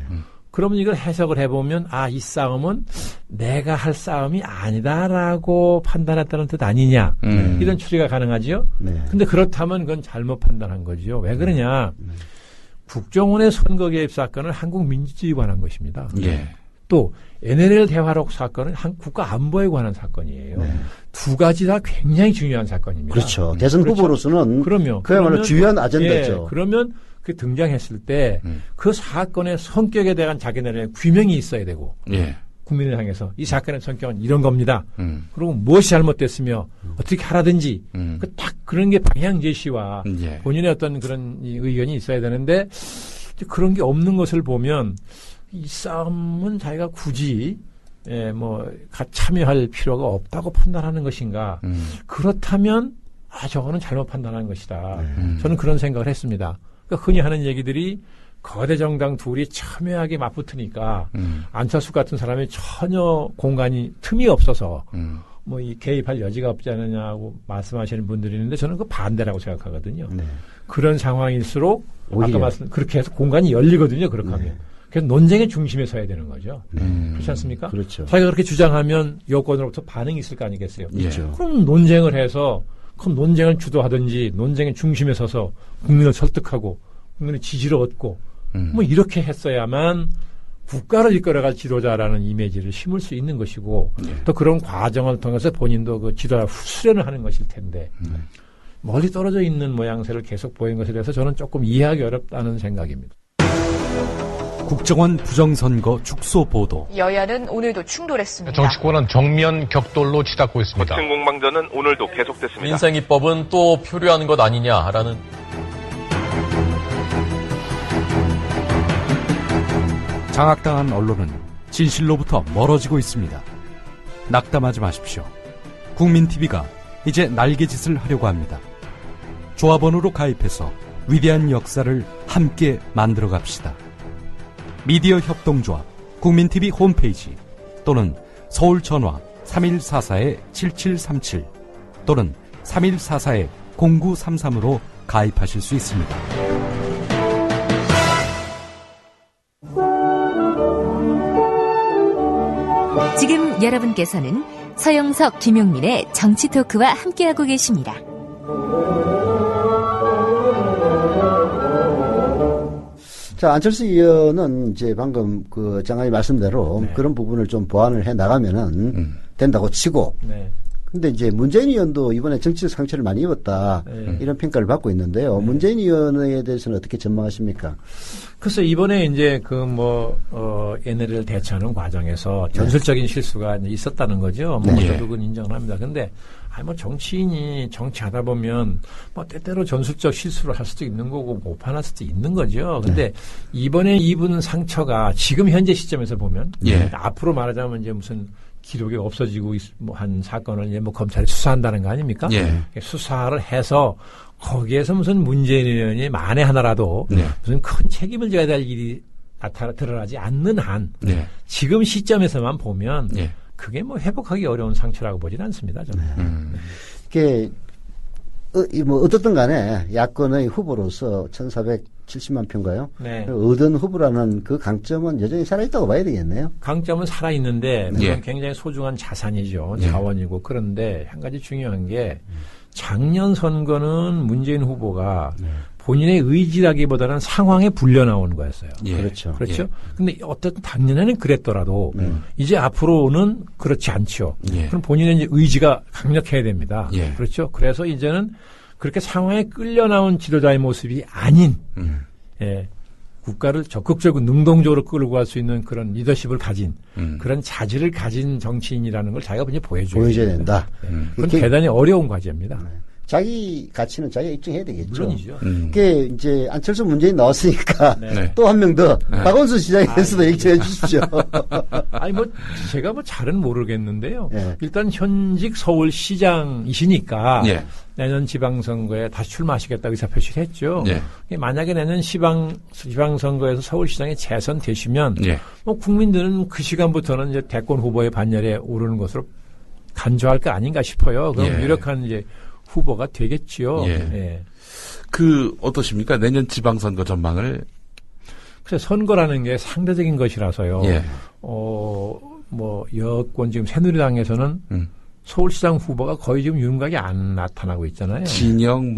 그러면 이걸 해석을 해보면 이 싸움은 내가 할 싸움이 아니다라고 판단했다는 뜻 아니냐 이런 추리가 가능하죠. 근데 그렇다면 그건 잘못 판단한 거죠. 왜 그러냐. 국정원의 선거 개입 사건은 한국 민주주의에 관한 것입니다. 또 NLL 대화록 사건은 국가 안보에 관한 사건이에요. 두 가지 다 굉장히 중요한 사건입니다. 그렇죠. 대선 후보로서는 그야말로 중요한 아젠다죠. 그러면 그 등장했을 때 그 사건의 성격에 대한 자기네들의 규명이 있어야 되고 국민을 향해서 이 사건의 성격은 이런 겁니다. 그리고 무엇이 잘못됐으며 어떻게 하라든지 딱 그런 게 방향 제시와 본인의 어떤 그런 의견이 있어야 되는데 그런 게 없는 것을 보면 이 싸움은 자기가 굳이 참여할 필요가 없다고 판단하는 것인가. 그렇다면 저거는 잘못 판단한 것이다. 저는 그런 생각을 했습니다. 그러니까 흔히 하는 얘기들이 거대 정당 둘이 첨예하게 맞붙으니까 안철수 같은 사람이 전혀 틈이 없어서 뭐 이 개입할 여지가 없지 않느냐고 말씀하시는 분들이 있는데 저는 그 반대라고 생각하거든요. 그런 상황일수록 아까 그렇게 해서 공간이 열리거든요. 그렇게 하면. 그래서 논쟁의 중심에 서야 되는 거죠. 그렇지 않습니까? 그렇죠. 자기가 그렇게 주장하면 여권으로부터 반응이 있을 거 아니겠어요? 있죠. 그럼 논쟁을 해서 그럼 논쟁을 주도하든지 논쟁의 중심에 서서 국민을 설득하고 국민의 지지를 얻고 뭐 이렇게 했어야만 국가를 이끌어갈 지도자라는 이미지를 심을 수 있는 것이고 또 그런 과정을 통해서 본인도 그 지도자 수련을 하는 것일 텐데 멀리 떨어져 있는 모양새를 계속 보이는 것에 대해서 저는 조금 이해하기 어렵다는 생각입니다. 국정원 부정선거 축소 보도. 여야는 오늘도 충돌했습니다. 정치권은 정면 격돌로 치닫고 있습니다. 거친 공방전은 오늘도 계속됐습니다. 민생입법은 또 표류하는 것 아니냐라는 장악당한 언론은 진실로부터 멀어지고 있습니다. 낙담하지 마십시오. 국민TV가 이제 날개짓을 하려고 합니다. 조합원으로 가입해서 위대한 역사를 함께 만들어 갑시다. 미디어 협동조합 국민TV 홈페이지 또는 서울 전화 3144-7737 또는 3144-0933으로 가입하실 수 있습니다. 지금 여러분께서는 서영석, 김용민의 정치 토크와 함께하고 계십니다. 자, 안철수 의원은 이제 방금 그 장관이 말씀대로 그런 부분을 좀 보완을 해 나가면은 된다고 치고. 근데 이제 문재인 의원도 이번에 정치적 상처를 많이 입었다. 이런 평가를 받고 있는데요. 문재인 의원에 대해서는 어떻게 전망하십니까? 글쎄, 이번에 이제 NLL을 대처하는 과정에서 전술적인 실수가 있었다는 거죠. 저도 그건 인정을 합니다. 근데, 정치인이 정치하다 보면, 때때로 전술적 실수를 할 수도 있는 거고, 못할 수도 있는 거죠. 근데 이번에 입은 상처가 지금 현재 시점에서 보면, 앞으로 말하자면 이제 무슨 기록이 없어지고 한 사건을 이제 검찰이 수사한다는 거 아닙니까? 수사를 해서 거기에서 무슨 문재인 의원이 만에 하나라도 무슨 큰 책임을 져야 될 일이 드러나지 않는 한 지금 시점에서만 보면 그게 회복하기 어려운 상처라고 보진 않습니다. 저는. 이게 어떻든 간에 야권의 후보로서 1470만 표인가요? 얻은 후보라는 그 강점은 여전히 살아있다고 봐야 되겠네요. 강점은 살아있는데 물론 굉장히 소중한 자산이죠. 자원이고. 그런데 한 가지 중요한 게 작년 선거는 문재인 후보가 본인의 의지라기보다는 상황에 불려 나온 거였어요. 그렇죠. 근데 어쨌든 작년에는 그랬더라도 이제 앞으로는 그렇지 않죠. 그럼 본인의 이제 의지가 강력해야 됩니다. 그렇죠. 그래서 이제는 그렇게 상황에 끌려 나온 지도자의 모습이 아닌 국가를 적극적으로 능동적으로 끌고 갈 수 있는 그런 리더십을 가진 그런 자질을 가진 정치인이라는 걸 자기가 이제 보여줘야 된다. 그건 대단히 어려운 과제입니다. 자기 가치는 자기가 입증해야 되겠죠. 물론이죠. 그게 이제 안철수 문재인 나왔으니까 또 한 명 더 박원순 시장에 대해서도 얘기해 주십시오. 제가 잘은 모르겠는데요. 일단 현직 서울시장이시니까 내년 지방선거에 다시 출마하시겠다 의사표시를 했죠. 만약에 내년 지방선거에서 서울시장에 재선되시면 국민들은 그 시간부터는 이제 대권 후보의 반열에 오르는 것으로 간주할 거 아닌가 싶어요. 그럼 유력한 이제 후보가 되겠지요. 어떠십니까? 내년 지방선거 전망을? 그래서 선거라는 게 상대적인 것이라서요. 여권 지금 새누리당에서는 서울시장 후보가 거의 지금 윤곽이 안 나타나고 있잖아요. 진영,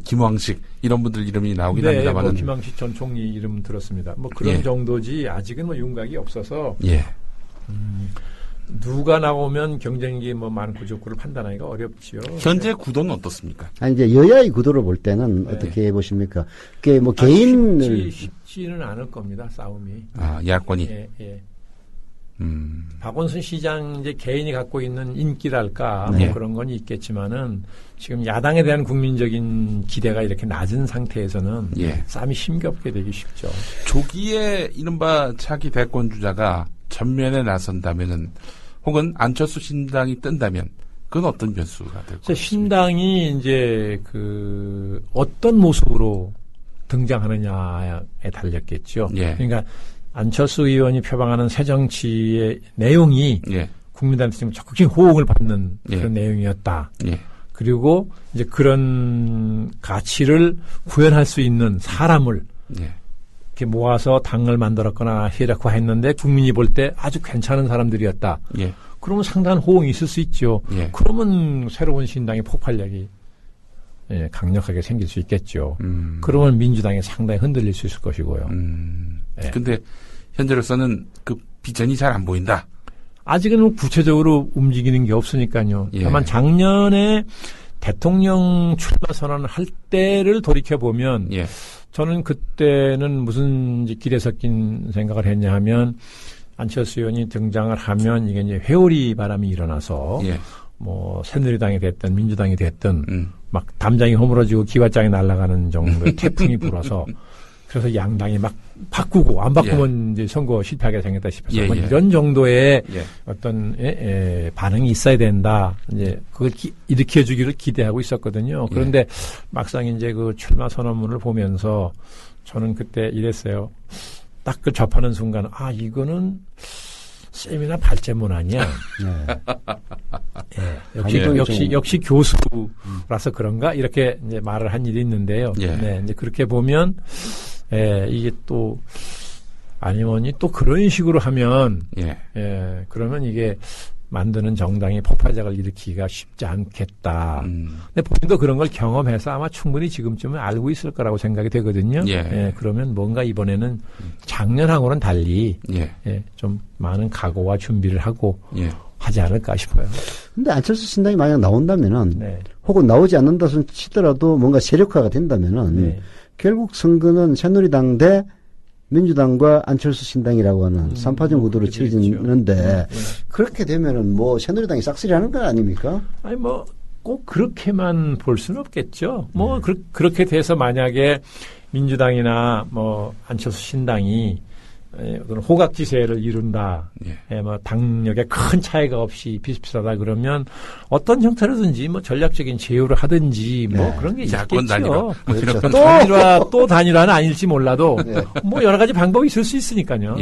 김황식, 이런 분들 이름이 나오긴 합니다만. 김황식 전 총리 이름 들었습니다. 그런 정도지, 아직은 윤곽이 없어서. 누가 나오면 경쟁이 많고 좋고를 판단하기가 어렵지요. 현재 구도는 어떻습니까? 이제 여야의 구도를 볼 때는 어떻게 보십니까? 그게 개인을. 쉽지는 않을 겁니다, 싸움이. 야권이. 박원순 시장 이제 개인이 갖고 있는 인기랄까 그런 건 있겠지만은 지금 야당에 대한 국민적인 기대가 이렇게 낮은 상태에서는 싸움이 힘겹게 되기 쉽죠. 조기에 이른바 차기 대권 주자가 전면에 나선다면은 혹은 안철수 신당이 뜬다면 그건 어떤 변수가 될까요? 신당이 이제 어떤 모습으로 등장하느냐에 달렸겠죠. 그러니까 안철수 의원이 표방하는 새 정치의 내용이 국민들한테 지금 적극적인 호응을 받는 그런 내용이었다. 그리고 이제 그런 가치를 구현할 수 있는 사람을 이렇게 모아서 당을 만들었거나 휘력화했는데 국민이 볼 때 아주 괜찮은 사람들이었다. 그러면 상당한 호응이 있을 수 있죠. 그러면 새로운 신당의 폭발력이 강력하게 생길 수 있겠죠. 그러면 민주당이 상당히 흔들릴 수 있을 것이고요. 근데 현재로서는 그 비전이 잘 안 보인다. 아직은 구체적으로 움직이는 게 없으니까요. 예. 다만 작년에 대통령 출마 선언을 할 때를 돌이켜보면 예. 저는 그때는 무슨 길에 섞인 생각을 했냐 하면 안철수 의원이 등장을 하면 이게 이제 회오리 바람이 일어나서 예. 뭐 새누리당이 됐든 민주당이 됐든 막 담장이 허물어지고 기와장이 날아가는 정도의 태풍이 불어서 그래서 양당이 막 바꾸고 안 바꾸면 이제 선거 실패하게 생겼다 싶어서 뭐 이런 정도의 어떤 반응이 있어야 된다. 이제 그걸 일으켜주기를 기대하고 있었거든요. 그런데 막상 이제 그 출마 선언문을 보면서 저는 그때 이랬어요. 딱 그 접하는 순간 이거는 세미나 발제문 아니야. 역시 교수라서 그런가 이렇게 이제 말을 한 일이 있는데요. 네, 이제 그렇게 보면 이게 또 아니면 또 그런 식으로 하면 그러면 이게 만드는 정당이 폭발작을 일으키기가 쉽지 않겠다. 근데 본인도 그런 걸 경험해서 아마 충분히 지금쯤은 알고 있을 거라고 생각이 되거든요. 그러면 뭔가 이번에는 작년하고는 달리 좀 많은 각오와 준비를 하고 하지 않을까 싶어요. 근데 안철수 신당이 만약 나온다면은 혹은 나오지 않는다 치더라도 뭔가 세력화가 된다면은 결국 선거는 새누리당 대 민주당과 안철수 신당이라고 하는 3파전 구도로 치러지는데 그렇게 되면은 뭐 새누리당이 싹쓸이 하는 거 아닙니까? 아니 뭐 꼭 그렇게만 볼 수는 없겠죠. 뭐 그렇게 돼서 만약에 민주당이나 뭐 안철수 신당이 어떤 호각지세를 이룬다. 뭐 당력에 큰 차이가 없이 비슷비슷하다 그러면 어떤 형태로든지 뭐 전략적인 제휴를 하든지 뭐 그런 게 있겠죠. 그렇죠. 또 단일화는 아닐지 몰라도 뭐 여러 가지 방법이 있을 수 있으니까요.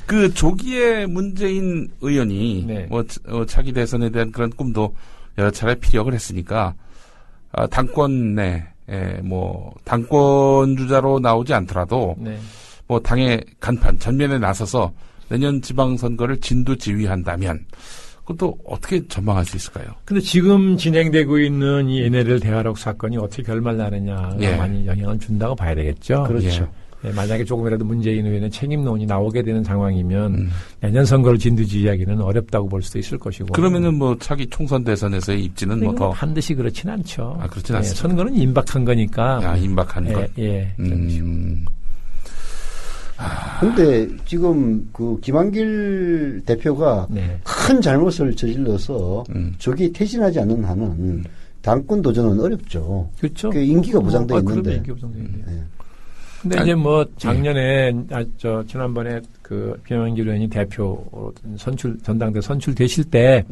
그 조기에 문재인 의원이 뭐 차기 대선에 대한 그런 꿈도 여러 차례 피력을 했으니까 당권 내 뭐 당권 주자로 나오지 않더라도 뭐 당의 간판 전면에 나서서 내년 지방선거를 진두지휘한다면 그것도 어떻게 전망할 수 있을까요? 근데 지금 진행되고 있는 이 NLL 대화록 사건이 어떻게 결말 나느냐가 많이 영향을 준다고 봐야 되겠죠. 그렇죠. 만약에 조금이라도 문재인 의원의 책임론이 나오게 되는 상황이면 내년 선거를 진두지휘하기는 어렵다고 볼 수도 있을 것이고. 그러면은 뭐 차기 총선 대선에서의 입지는 뭐 더 반드시 그렇진 않죠. 그렇진 않습니다. 선거는 임박한 거니까. 임박한 것. 근데 지금 그 김한길 대표가 큰 잘못을 저질러서 저기 퇴진하지 않는 한은 당권 도전은 어렵죠. 그렇죠. 임기가 보장돼 있는데. 근데 이제 뭐 작년에 지난번에 그 김한길 의원이 대표 전당대 선출되실 때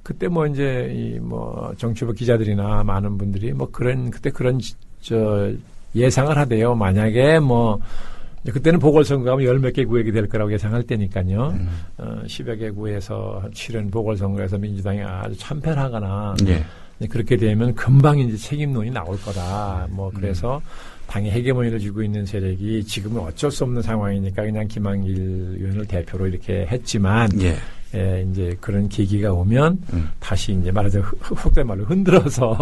그때 뭐 이제 이 뭐 정치부 기자들이나 많은 분들이 뭐 그때 그런 예상을 하대요. 만약에 뭐 그때는 보궐선거가 10몇 개 구역이 될 거라고 예상할 때니까요. 10여 개 구에서 치른 보궐선거에서 민주당이 아주 참패하거나 그렇게 되면 금방 이제 책임론이 나올 거다. 뭐 그래서 당의 헤게모니를 쥐고 있는 세력이 지금은 어쩔 수 없는 상황이니까 그냥 김한길 의원을 대표로 이렇게 했지만 이제 그런 계기가 오면 다시 이제 말하자면 속된 말로 흔들어서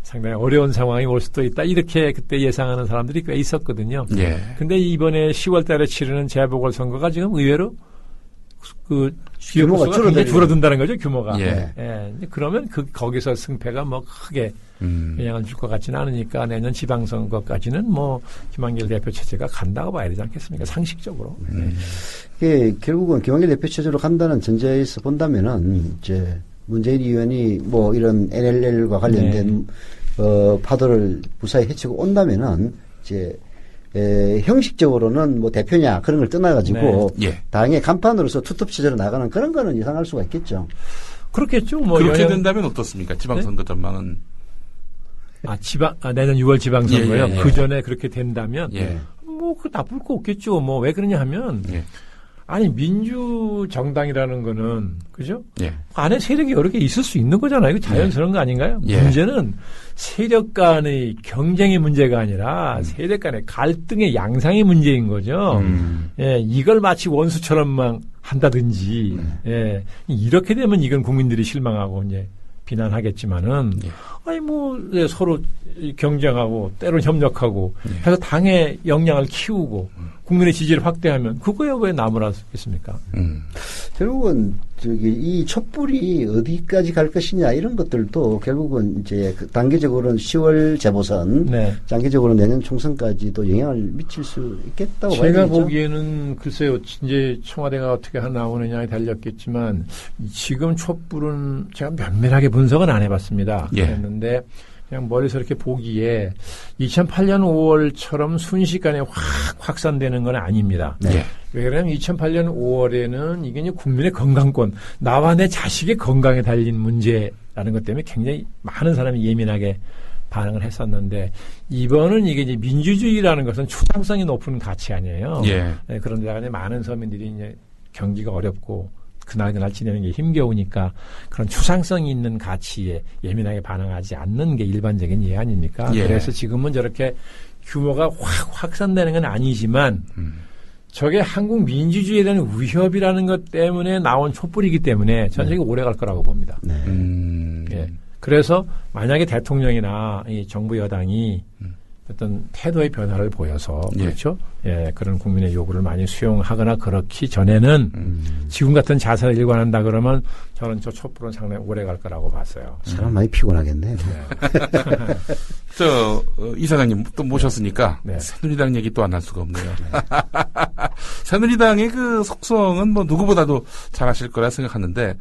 상당히 어려운 상황이 올 수도 있다. 이렇게 그때 예상하는 사람들이 꽤 있었거든요. 근데 이번에 10월 달에 치르는 재보궐선거가 지금 의외로 그 규모가 줄어든다는 거죠, 규모가. 그러면 거기서 승패가 뭐 크게 영향을 줄 것 같지는 않으니까 내년 지방선거까지는 뭐 김한길 대표 체제가 간다고 봐야 되지 않겠습니까? 상식적으로. 결국은 김한길 대표 체제로 간다는 전제에서 본다면은 이제 문재인 의원이 뭐 이런 NLL과 관련된 파도를 무사히 헤치고 온다면은 이제 형식적으로는 뭐 대표냐 그런 걸 떠나가지고 당의 간판으로서 투톱 체제로 나가는 그런 거는 예상할 수가 있겠죠. 그렇겠죠. 뭐 그렇게 된다면 어떻습니까? 지방선거 전망은. 내년 6월 지방선거요. 그 전에 그렇게 된다면 뭐 그 나쁠 거 없겠죠. 뭐 왜 그러냐 하면 아니 민주정당이라는 거는 그죠? 안에 세력이 여러 개 있을 수 있는 거잖아요. 이거 자연스러운 거 아닌가요? 문제는 세력 간의 경쟁의 문제가 아니라 세력 간의 갈등의 양상의 문제인 거죠. 이걸 마치 원수처럼만 한다든지 이렇게 되면 이건 국민들이 실망하고 이제 비난하겠지만은 아니 뭐 서로 경쟁하고 때론 협력하고 해서 당의 역량을 키우고 국민의 지지를 확대하면 그거에 왜 나무라 겠습니까? 결국은 이 촛불이 어디까지 갈 것이냐 이런 것들도 결국은 이제 단계적으로는 10월 재보선, 네. 장기적으로 내년 총선까지도 영향을 미칠 수 있겠다고 봐야 되겠죠. 제가 보기에는 글쎄요, 이제 청와대가 어떻게 나오느냐에 달렸겠지만 지금 촛불은 제가 면밀하게 분석은 안 해봤습니다. 예. 했는데 그냥 머리에서 이렇게 보기에 2008년 5월처럼 순식간에 확 확산되는 건 아닙니다. 네. 왜 그러냐면 2008년 5월에는 이게 이제 국민의 건강권, 나와 내 자식의 건강에 달린 문제라는 것 때문에 굉장히 많은 사람이 예민하게 반응을 했었는데 이번은 이게 이제 민주주의라는 것은 추상성이 높은 가치 아니에요. 예. 네, 그런데다가 이제 많은 서민들이 이제 경기가 어렵고 그날 지내는 게 힘겨우니까 그런 추상성이 있는 가치에 예민하게 반응하지 않는 게 일반적인 이해 아닙니까? 예. 그래서 지금은 저렇게 규모가 확 확산되는 건 아니지만 저게 한국 민주주의에 대한 위협이라는 것 때문에 나온 촛불이기 때문에 저는 저게 오래 갈 거라고 봅니다. 네. 예. 그래서 만약에 대통령이나 이 정부 여당이 어떤 태도의 변화를 보여서 그렇죠. 예, 그런 국민의 요구를 많이 수용하거나 그렇기 전에는 지금 같은 자세를 일관한다 그러면 저는 저 촛불은 상당히 오래 갈 거라고 봤어요. 사람 많이 피곤하겠네. 이사장님 또 모셨으니까 네. 새누리당 얘기 또 안 할 수가 없네요. 새누리당의 그 속성은 뭐 누구보다도 잘 아실 거라 생각하는데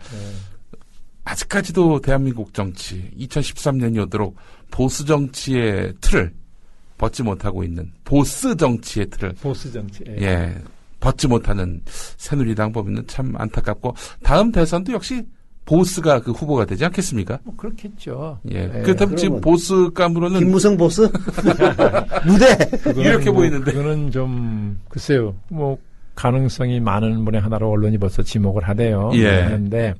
아직까지도 대한민국 정치 2013년이 오도록 보수 정치의 틀을 벗지 못하고 있는 보스 정치의 틀을 예, 벗지 못하는 새누리당 보면은 참 안타깝고 다음 대선도 역시 보스가 그 후보가 되지 않겠습니까? 뭐 그렇겠죠. 예, 그렇다면 지금 보스감으로는 김무성 보스 무대 이렇게 보이는데 그거는 좀 글쎄요, 뭐 가능성이 많은 분의 하나로 언론이 벌써 지목을 하대요. 예. 하는데.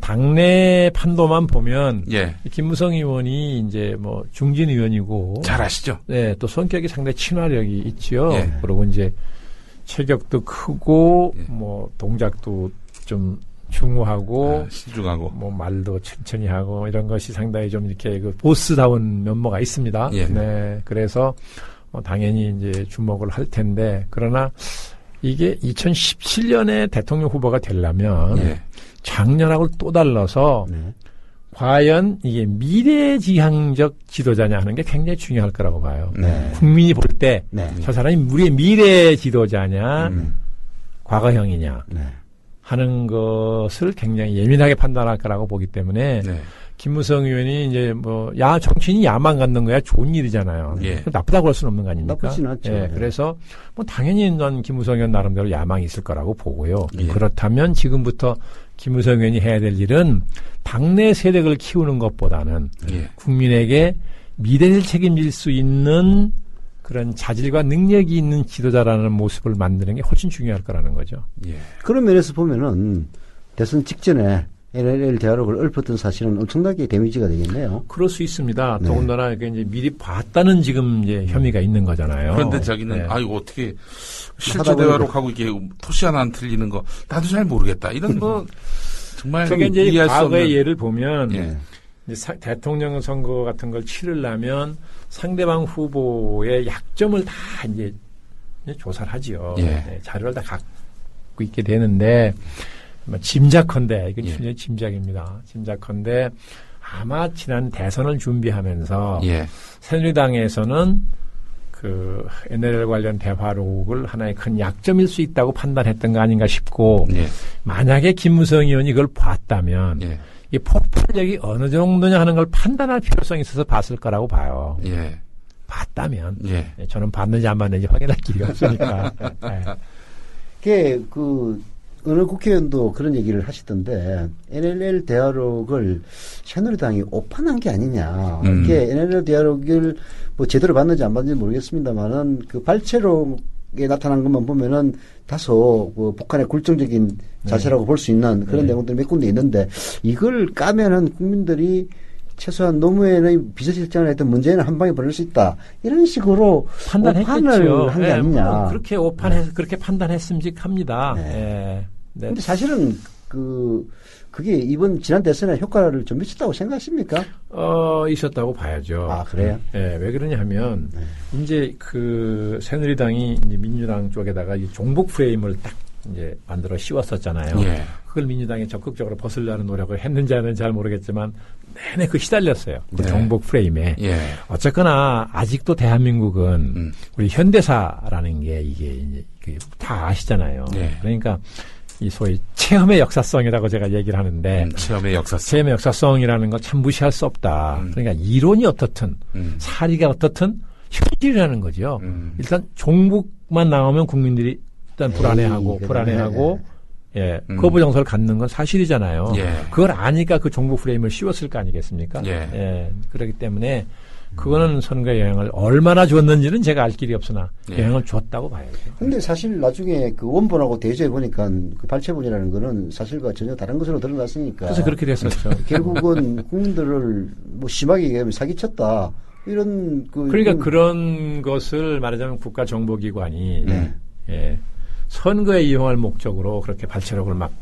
당내 판도만 보면 예. 김무성 의원이 이제 뭐 중진 의원이고 잘 아시죠? 네, 또 성격이 상당히 친화력이 있죠. 예. 그리고 이제 체격도 크고 예. 뭐 동작도 좀 중후하고 신중하고 뭐 말도 천천히 하고 이런 것이 상당히 좀 이렇게 그 보스다운 면모가 있습니다. 예. 네, 그래서 당연히 이제 주목을 할 텐데 그러나 이게 2017년에 대통령 후보가 되려면. 예. 작년하고 또 달라서 과연 이게 미래지향적 지도자냐 하는 게 굉장히 중요할 거라고 봐요. 네. 국민이 볼 때 저 사람이 우리의 미래 지도자냐 과거형이냐 하는 것을 굉장히 예민하게 판단할 거라고 보기 때문에 김무성 의원이 이제 뭐 정치인이 야망 갖는 거야 좋은 일이잖아요. 예. 나쁘다고 할 수는 없는 거 아닙니까? 나쁘진 않죠. 예. 그래서 뭐 당연히 난 김무성 의원 나름대로 야망이 있을 거라고 보고요. 예. 그렇다면 지금부터 김무성 의원이 해야 될 일은 당내 세력을 키우는 것보다는 국민에게 미래를 책임질 수 있는 그런 자질과 능력이 있는 지도자라는 모습을 만드는 게 훨씬 중요할 거라는 거죠. 예. 그런 면에서 보면은 대선 직전에 NLL 대화록을 읊었던 사실은 엄청나게 데미지가 되겠네요. 그럴 수 있습니다. 더군다나 이제 미리 봤다는 지금 이제 혐의가 있는 거잖아요. 그런데 자기는 이거 어떻게 실제 대화록하고 이게 토시 하나 안 틀리는 거 나도 잘 모르겠다. 이런 거 정말 그러니까 이제 이해할 수 없는. 과거의 예를 보면 이제 대통령 선거 같은 걸 치르려면 상대방 후보의 약점을 다 이제 조사를 하지요. 네, 자료를 다 갖고 있게 되는데. 짐작컨대, 이건 굉장히 짐작입니다. 짐작컨대 아마 지난 대선을 준비하면서 새누리당에서는 그 NLL 관련 대화록을 하나의 큰 약점일 수 있다고 판단했던 거 아닌가 싶고 만약에 김무성 의원이 그걸 봤다면 이 폭발력이 어느 정도냐 하는 걸 판단할 필요성이 있어서 봤을 거라고 봐요. 봤다면 저는 봤는지 안 봤는지 확인할 길이 없으니까. 어느 국회의원도 그런 얘기를 하시던데 NLL 대화록을 새누리당이 오판한 게 아니냐. 이게 NLL 대화록을 뭐 제대로 봤는지 안 봤는지 모르겠습니다만은 그 발췌록에 나타난 것만 보면은 다소 그 북한의 굴종적인 자세라고 볼 수 있는 그런 내용들이 몇 군데 있는데 이걸 까면은 국민들이 최소한 노무현의 비서실장을 했던 문제는 한 방에 버릴 수 있다. 이런 식으로 오판을 한 게 아니냐. 그렇게 판단했음직합니다. 근데 사실은 그 그게 이번 지난 대선에 효과를 좀 미쳤다고 생각하십니까? 있었다고 봐야죠. 아, 그래요? 네, 왜 그러냐 하면, 이제 그 새누리당이 이제 민주당 쪽에다가 이 종북 프레임을 딱 이제 만들어 씌웠었잖아요. 예. 그걸 민주당이 적극적으로 벗으려는 노력을 했는지 안 했는지 잘 모르겠지만, 내내 그 시달렸어요. 그 종북 프레임에. 예. 어쨌거나, 아직도 대한민국은 우리 현대사라는 게 이게 이제 다 아시잖아요. 예. 그러니까, 이 소위 체험의 역사성이라고 제가 얘기를 하는데 체험의 역사성. 체험의 역사성이라는 건 참 무시할 수 없다. 그러니까 이론이 어떻든 사리가 어떻든 현실이라는 거죠. 일단 종북만 나오면 국민들이 일단 불안해하고 예, 거부 정서를 갖는 건 사실이잖아요. 예. 그걸 아니까 그 종북 프레임을 씌웠을 거 아니겠습니까? 예. 그렇기 때문에 그거는 선거에 영향을 얼마나 줬는지는 제가 알 길이 없으나 영향을 줬다고 봐야죠. 근데 사실 나중에 그 원본하고 대조해 보니까 그 발췌본이라는 거는 사실과 전혀 다른 것으로 드러났으니까. 그래서 그렇게 됐었죠. 결국은 국민들을 뭐 심하게 얘기하면 사기쳤다. 이런 그러니까 그런 것을 말하자면 국가정보기관이 예, 선거에 이용할 목적으로 그렇게 발췌록을 막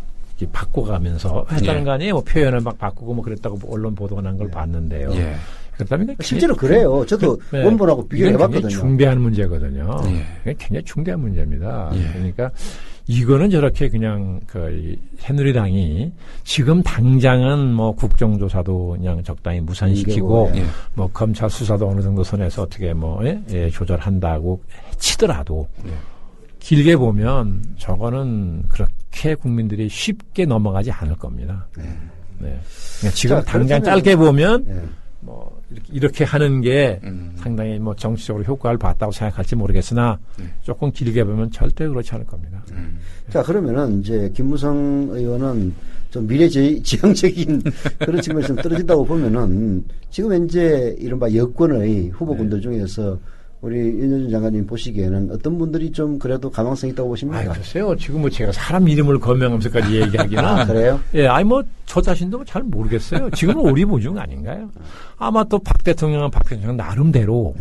바꿔가면서 했다는 거 아니에요? 뭐 표현을 막 바꾸고 뭐 그랬다고 언론 보도가 난 걸 봤는데요. 예. 그렇다면 실제로 그래요. 저도 원본하고 비교해봤거든요. 굉장히 중대한 문제거든요. 예. 굉장히 중대한 문제입니다. 예. 그러니까 이거는 저렇게 그냥 새누리당이 지금 당장은 뭐 국정조사도 그냥 적당히 무산시키고 뭐 검찰 수사도 어느 정도 선에서 어떻게 조절한다고 치더라도 길게 보면 저거는 그렇게 국민들이 쉽게 넘어가지 않을 겁니다. 네. 그러니까 지금 자, 당장 짧게 보면 뭐 이렇게 하는 게 상당히 뭐 정치적으로 효과를 봤다고 생각할지 모르겠으나 조금 길게 보면 절대 그렇지 않을 겁니다. 자, 그러면은 이제 김무성 의원은 좀 미래지향적인 그런 측면에서 좀 떨어진다고 보면은 지금 현재 이른바 여권의 후보군들 중에서 우리 윤여준 장관님 보시기에는 어떤 분들이 좀 그래도 가망성이 있다고 보십니까? 글쎄요. 지금 뭐 제가 사람 이름을 거명하면서까지 얘기하기는. 아, 그래요? 예, 저 자신도 잘 모르겠어요. 지금은 오리무중 아닌가요? 아마 또 박 대통령은 박 대통령 나름대로.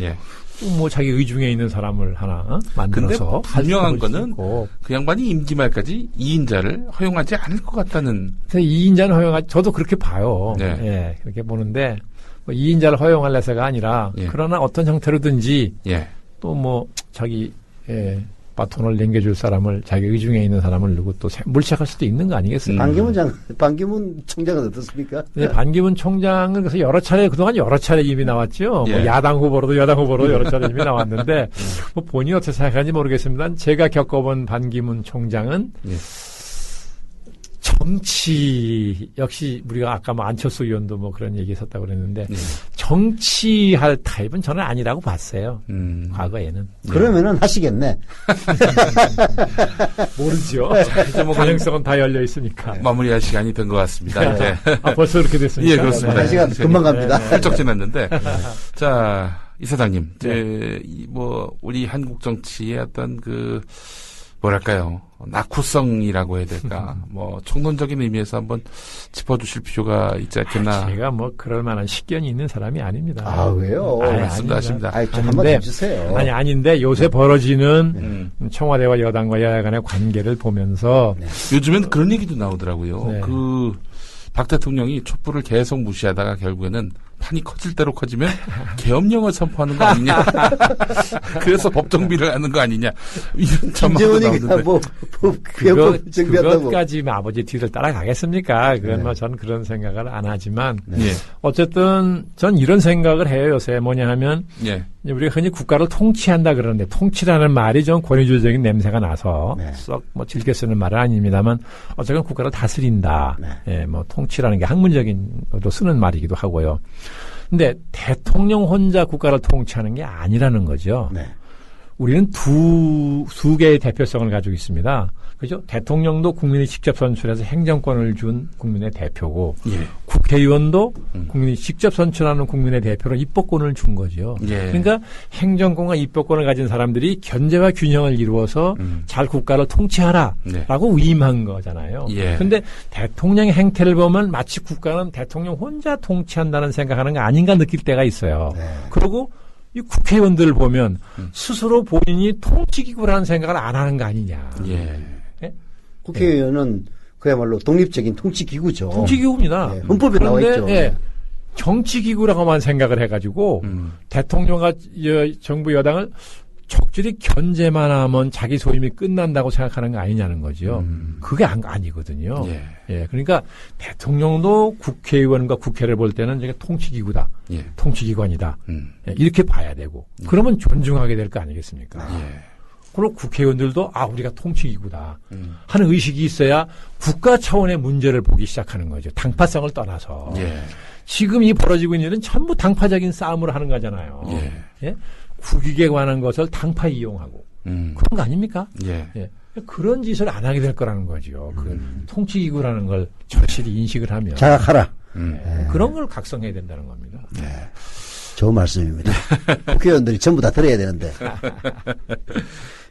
뭐 자기 의중에 있는 사람을 하나 만들어서. 근데 분명한 거는 그 양반이 임기 말까지 2인자를 허용하지 않을 것 같다는. 2인자는 허용하지, 저도 그렇게 봐요. 예, 그렇게 보는데. 2인자를 허용할래서가 아니라 그러나 어떤 형태로든지 또 뭐 자기 바톤을 넘겨줄 사람을 자기 의중에 있는 사람을 누구 또 물색할 수도 있는 거 아니겠어요? 반기문 총장은 어떻습니까? 네, 반기문 총장은 그래서 그동안 여러 차례 이미 나왔죠. 뭐 야당 후보로도 여당 후보로 여러 차례 이미 나왔는데 뭐 본인이 어떻게 생각하는지 모르겠습니다. 제가 겪어본 반기문 총장은 정치 역시 우리가 아까 뭐 안철수 의원도 뭐 그런 얘기 했었다고 그랬는데 정치할 타입은 저는 아니라고 봤어요. 과거에는. 그러면은 하시겠네. 모르죠. 이제 뭐 가능성은 다 열려 있으니까. 마무리할 시간이 된 것 같습니다. 이제. 벌써 그렇게 됐습니까? 예, 그렇습니다. 한 시간 금방 갑니다. 훌쩍 지났는데. 자, 이 사장님, 우리 한국 정치의 어떤 뭐랄까요. 낙후성이라고 해야 될까. 총론적인 의미에서 한번 짚어주실 필요가 있지 않겠나. 제가 그럴 만한 식견이 있는 사람이 아닙니다. 아, 왜요? 말씀하십니다. 한번 해주세요. 아닌데 요새 벌어지는 청와대와 여당과 여야 간의 관계를 보면서. 요즘엔 그런 얘기도 나오더라고요. 박 대통령이 촛불을 계속 무시하다가 결국에는 판이 커질 대로 커지면 계엄령을 선포하는 거 아니냐. 그래서 법정비를 하는 거 아니냐. 이런 김재원이 그것까지 아버지 뒤를 따라가겠습니까? 그건 저는 그런 생각을 안 하지만 어쨌든 전 이런 생각을 해요. 요새 뭐냐 하면 우리가 흔히 국가를 통치한다 그러는데 통치라는 말이 좀 권위주의적인 냄새가 나서 썩 즐겨 쓰는 말은 아닙니다만 어쨌든 국가를 다스린다. 통치라는 게 학문적인로 쓰는 말이기도 하고요. 근데 대통령 혼자 국가를 통치하는 게 아니라는 거죠. 우리는 두 개의 대표성을 가지고 있습니다. 그죠? 대통령도 국민이 직접 선출해서 행정권을 준 국민의 대표고, 국회의원도 국민이 직접 선출하는 국민의 대표로 입법권을 준 거죠. 그러니까 행정권과 입법권을 가진 사람들이 견제와 균형을 이루어서 잘 국가를 통치하라라고 위임한 거잖아요. 그런데 대통령의 행태를 보면 마치 국가는 대통령 혼자 통치한다는 생각하는 거 아닌가 느낄 때가 있어요. 그리고 이 국회의원들을 보면 스스로 본인이 통치기구라는 생각을 안 하는 거 아니냐. 국회의원은 그야말로 독립적인 통치기구죠. 통치기구입니다. 예, 헌법에 나와 있죠. 예, 정치기구라고만 생각을 해가지고 대통령과 정부 여당을 적절히 견제만 하면 자기 소임이 끝난다고 생각하는 거 아니냐는 거죠. 그게 아니거든요. 예. 예, 그러니까 대통령도 국회의원과 국회를 볼 때는 이게 통치기구다. 예. 통치기관이다. 예, 이렇게 봐야 되고. 그러면 존중하게 될 거 아니겠습니까? 예. 그리고 국회의원들도 우리가 통치기구다 하는 의식이 있어야 국가 차원의 문제를 보기 시작하는 거죠. 당파성을 떠나서. 예. 지금 이 벌어지고 있는 일은 전부 당파적인 싸움으로 하는 거잖아요. 예. 예? 국익에 관한 것을 당파 이용하고 그런 거 아닙니까? 예. 예. 그런 짓을 안 하게 될 거라는 거죠. 그 통치기구라는 걸 절실히 인식을 하면 자각하라. 그런 걸 각성해야 된다는 겁니다. 네. 좋은 말씀입니다. 국회의원들이 전부 다 들어야 되는데.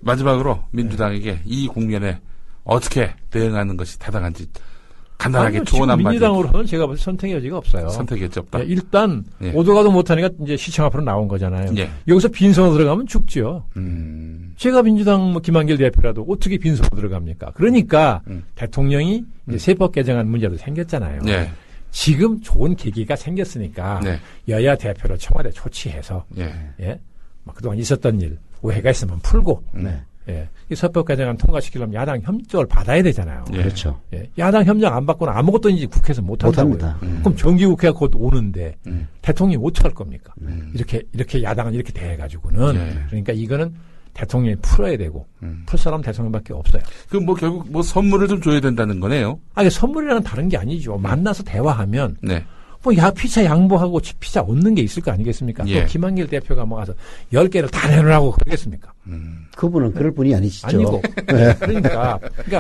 마지막으로 민주당에게 이 국면에 어떻게 대응하는 것이 타당한지 간단하게 조언 한마디. 민주당으로는 제가 볼 때 선택의 여지가 없어요. 선택의 여지 없다. 예, 일단 예. 오도 가도 못하니까 이제 시청 앞으로 나온 거잖아요. 예. 여기서 빈손으로 들어가면 죽죠. 제가 민주당 김한길 대표라도 어떻게 빈손으로 들어갑니까? 그러니까 대통령이 이제 세법 개정안 문제도 생겼잖아요. 예. 지금 좋은 계기가 생겼으니까 네. 여야 대표로 청와대 초치해서 예. 그동안 있었던 일 오해가 있으면 풀고 예. 이 세법 개정안 통과시키려면 야당 협조를 받아야 되잖아요. 예. 그렇죠. 예. 야당 협력 안 받고는 아무것도 이제 국회에서 못 한다고요. 그럼 정기국회가 곧 오는데 대통령이 어떻게 할 겁니까? 이렇게 야당은 이렇게 대해가지고는 예. 그러니까 이거는 대통령이 풀어야 되고 풀 사람 대통령밖에 없어요. 그럼 뭐 결국 뭐 선물을 좀 줘야 된다는 거네요. 선물이랑은 다른 게 아니죠. 만나서 대화하면 네. 뭐 피자 양보하고 피자 얻는 게 있을 거 아니겠습니까? 예. 또 김한길 대표가 뭐 가서 10개를 다 내놓으라고 그러겠습니까? 그분은 그럴 분이 아니시죠. 아니고. 네. 그러니까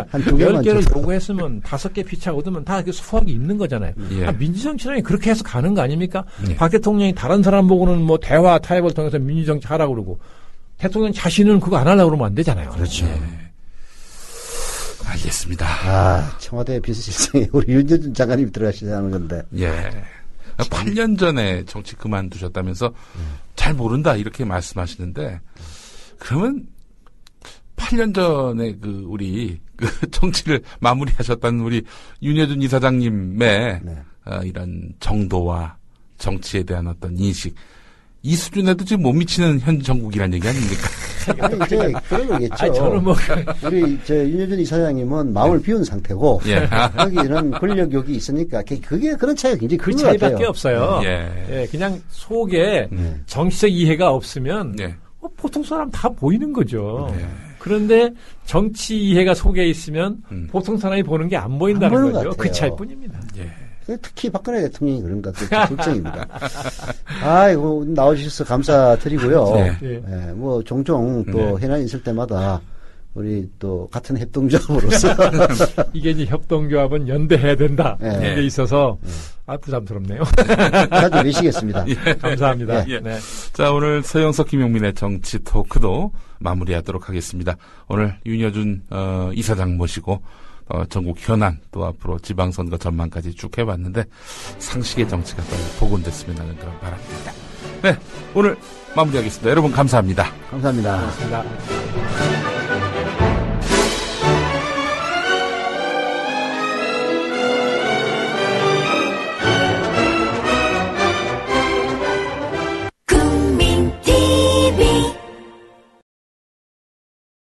한 2개만 10개를 요구했으면 5개 피자 얻으면 다 수확이 있는 거잖아요. 예. 민주정치라니 그렇게 해서 가는 거 아닙니까? 예. 박 대통령이 다른 사람 보고는 뭐 대화 타협을 통해서 민주정치 하라고 그러고 대통령 자신은 그거 안 하려고 그러면 안 되잖아요. 그렇죠. 예. 알겠습니다. 청와대 비서실장에 우리 윤여준 장관님이 들어가시자는 건데. 예. 8년 전에 정치 그만두셨다면서 잘 모른다 이렇게 말씀하시는데 그러면 8년 전에 우리 정치를 마무리하셨다는 우리 윤여준 이사장님의 이런 정도와 정치에 대한 어떤 인식 이 수준에도 지금 못 미치는 현 정국이라는 얘기 아닙니까? 아니, 이제 그런 거겠죠. 저는 우리 윤여준 이사장님은 마음을 비운 상태고 예. 여기는 권력욕이 있으니까 그게 그런 차이가 굉장히 그 큰 것 차이밖에 같아요. 없어요. 예. 그냥 속에 정치적 이해가 없으면 예. 보통 사람 다 보이는 거죠. 그런데 정치 이해가 속에 있으면 보통 사람이 보는 게 안 보인다는 안 보이는 거죠. 것 그 같아요. 차이뿐입니다. 예. 특히 박근혜 대통령이 그런 것 같아요. 걱정입니다. 아이고, 나와주셔서 감사드리고요. 네. 뭐, 종종 또 해난이 있을 때마다 우리 또 같은 협동조합으로서. 이게 이제 협동조합은 연대해야 된다. 이런 게 있어서 부담스럽네요. 자주 외시겠습니다. 감사합니다. 네. 자, 오늘 서영석 김용민의 정치 토크도 마무리하도록 하겠습니다. 오늘 윤여준 이사장 모시고 전국 현안 또 앞으로 지방선거 전망까지 쭉 해봤는데 상식의 정치가 빨리 복원됐으면 하는 그런 바람입니다. 네, 오늘 마무리하겠습니다. 여러분 감사합니다. 감사합니다. 고맙습니다.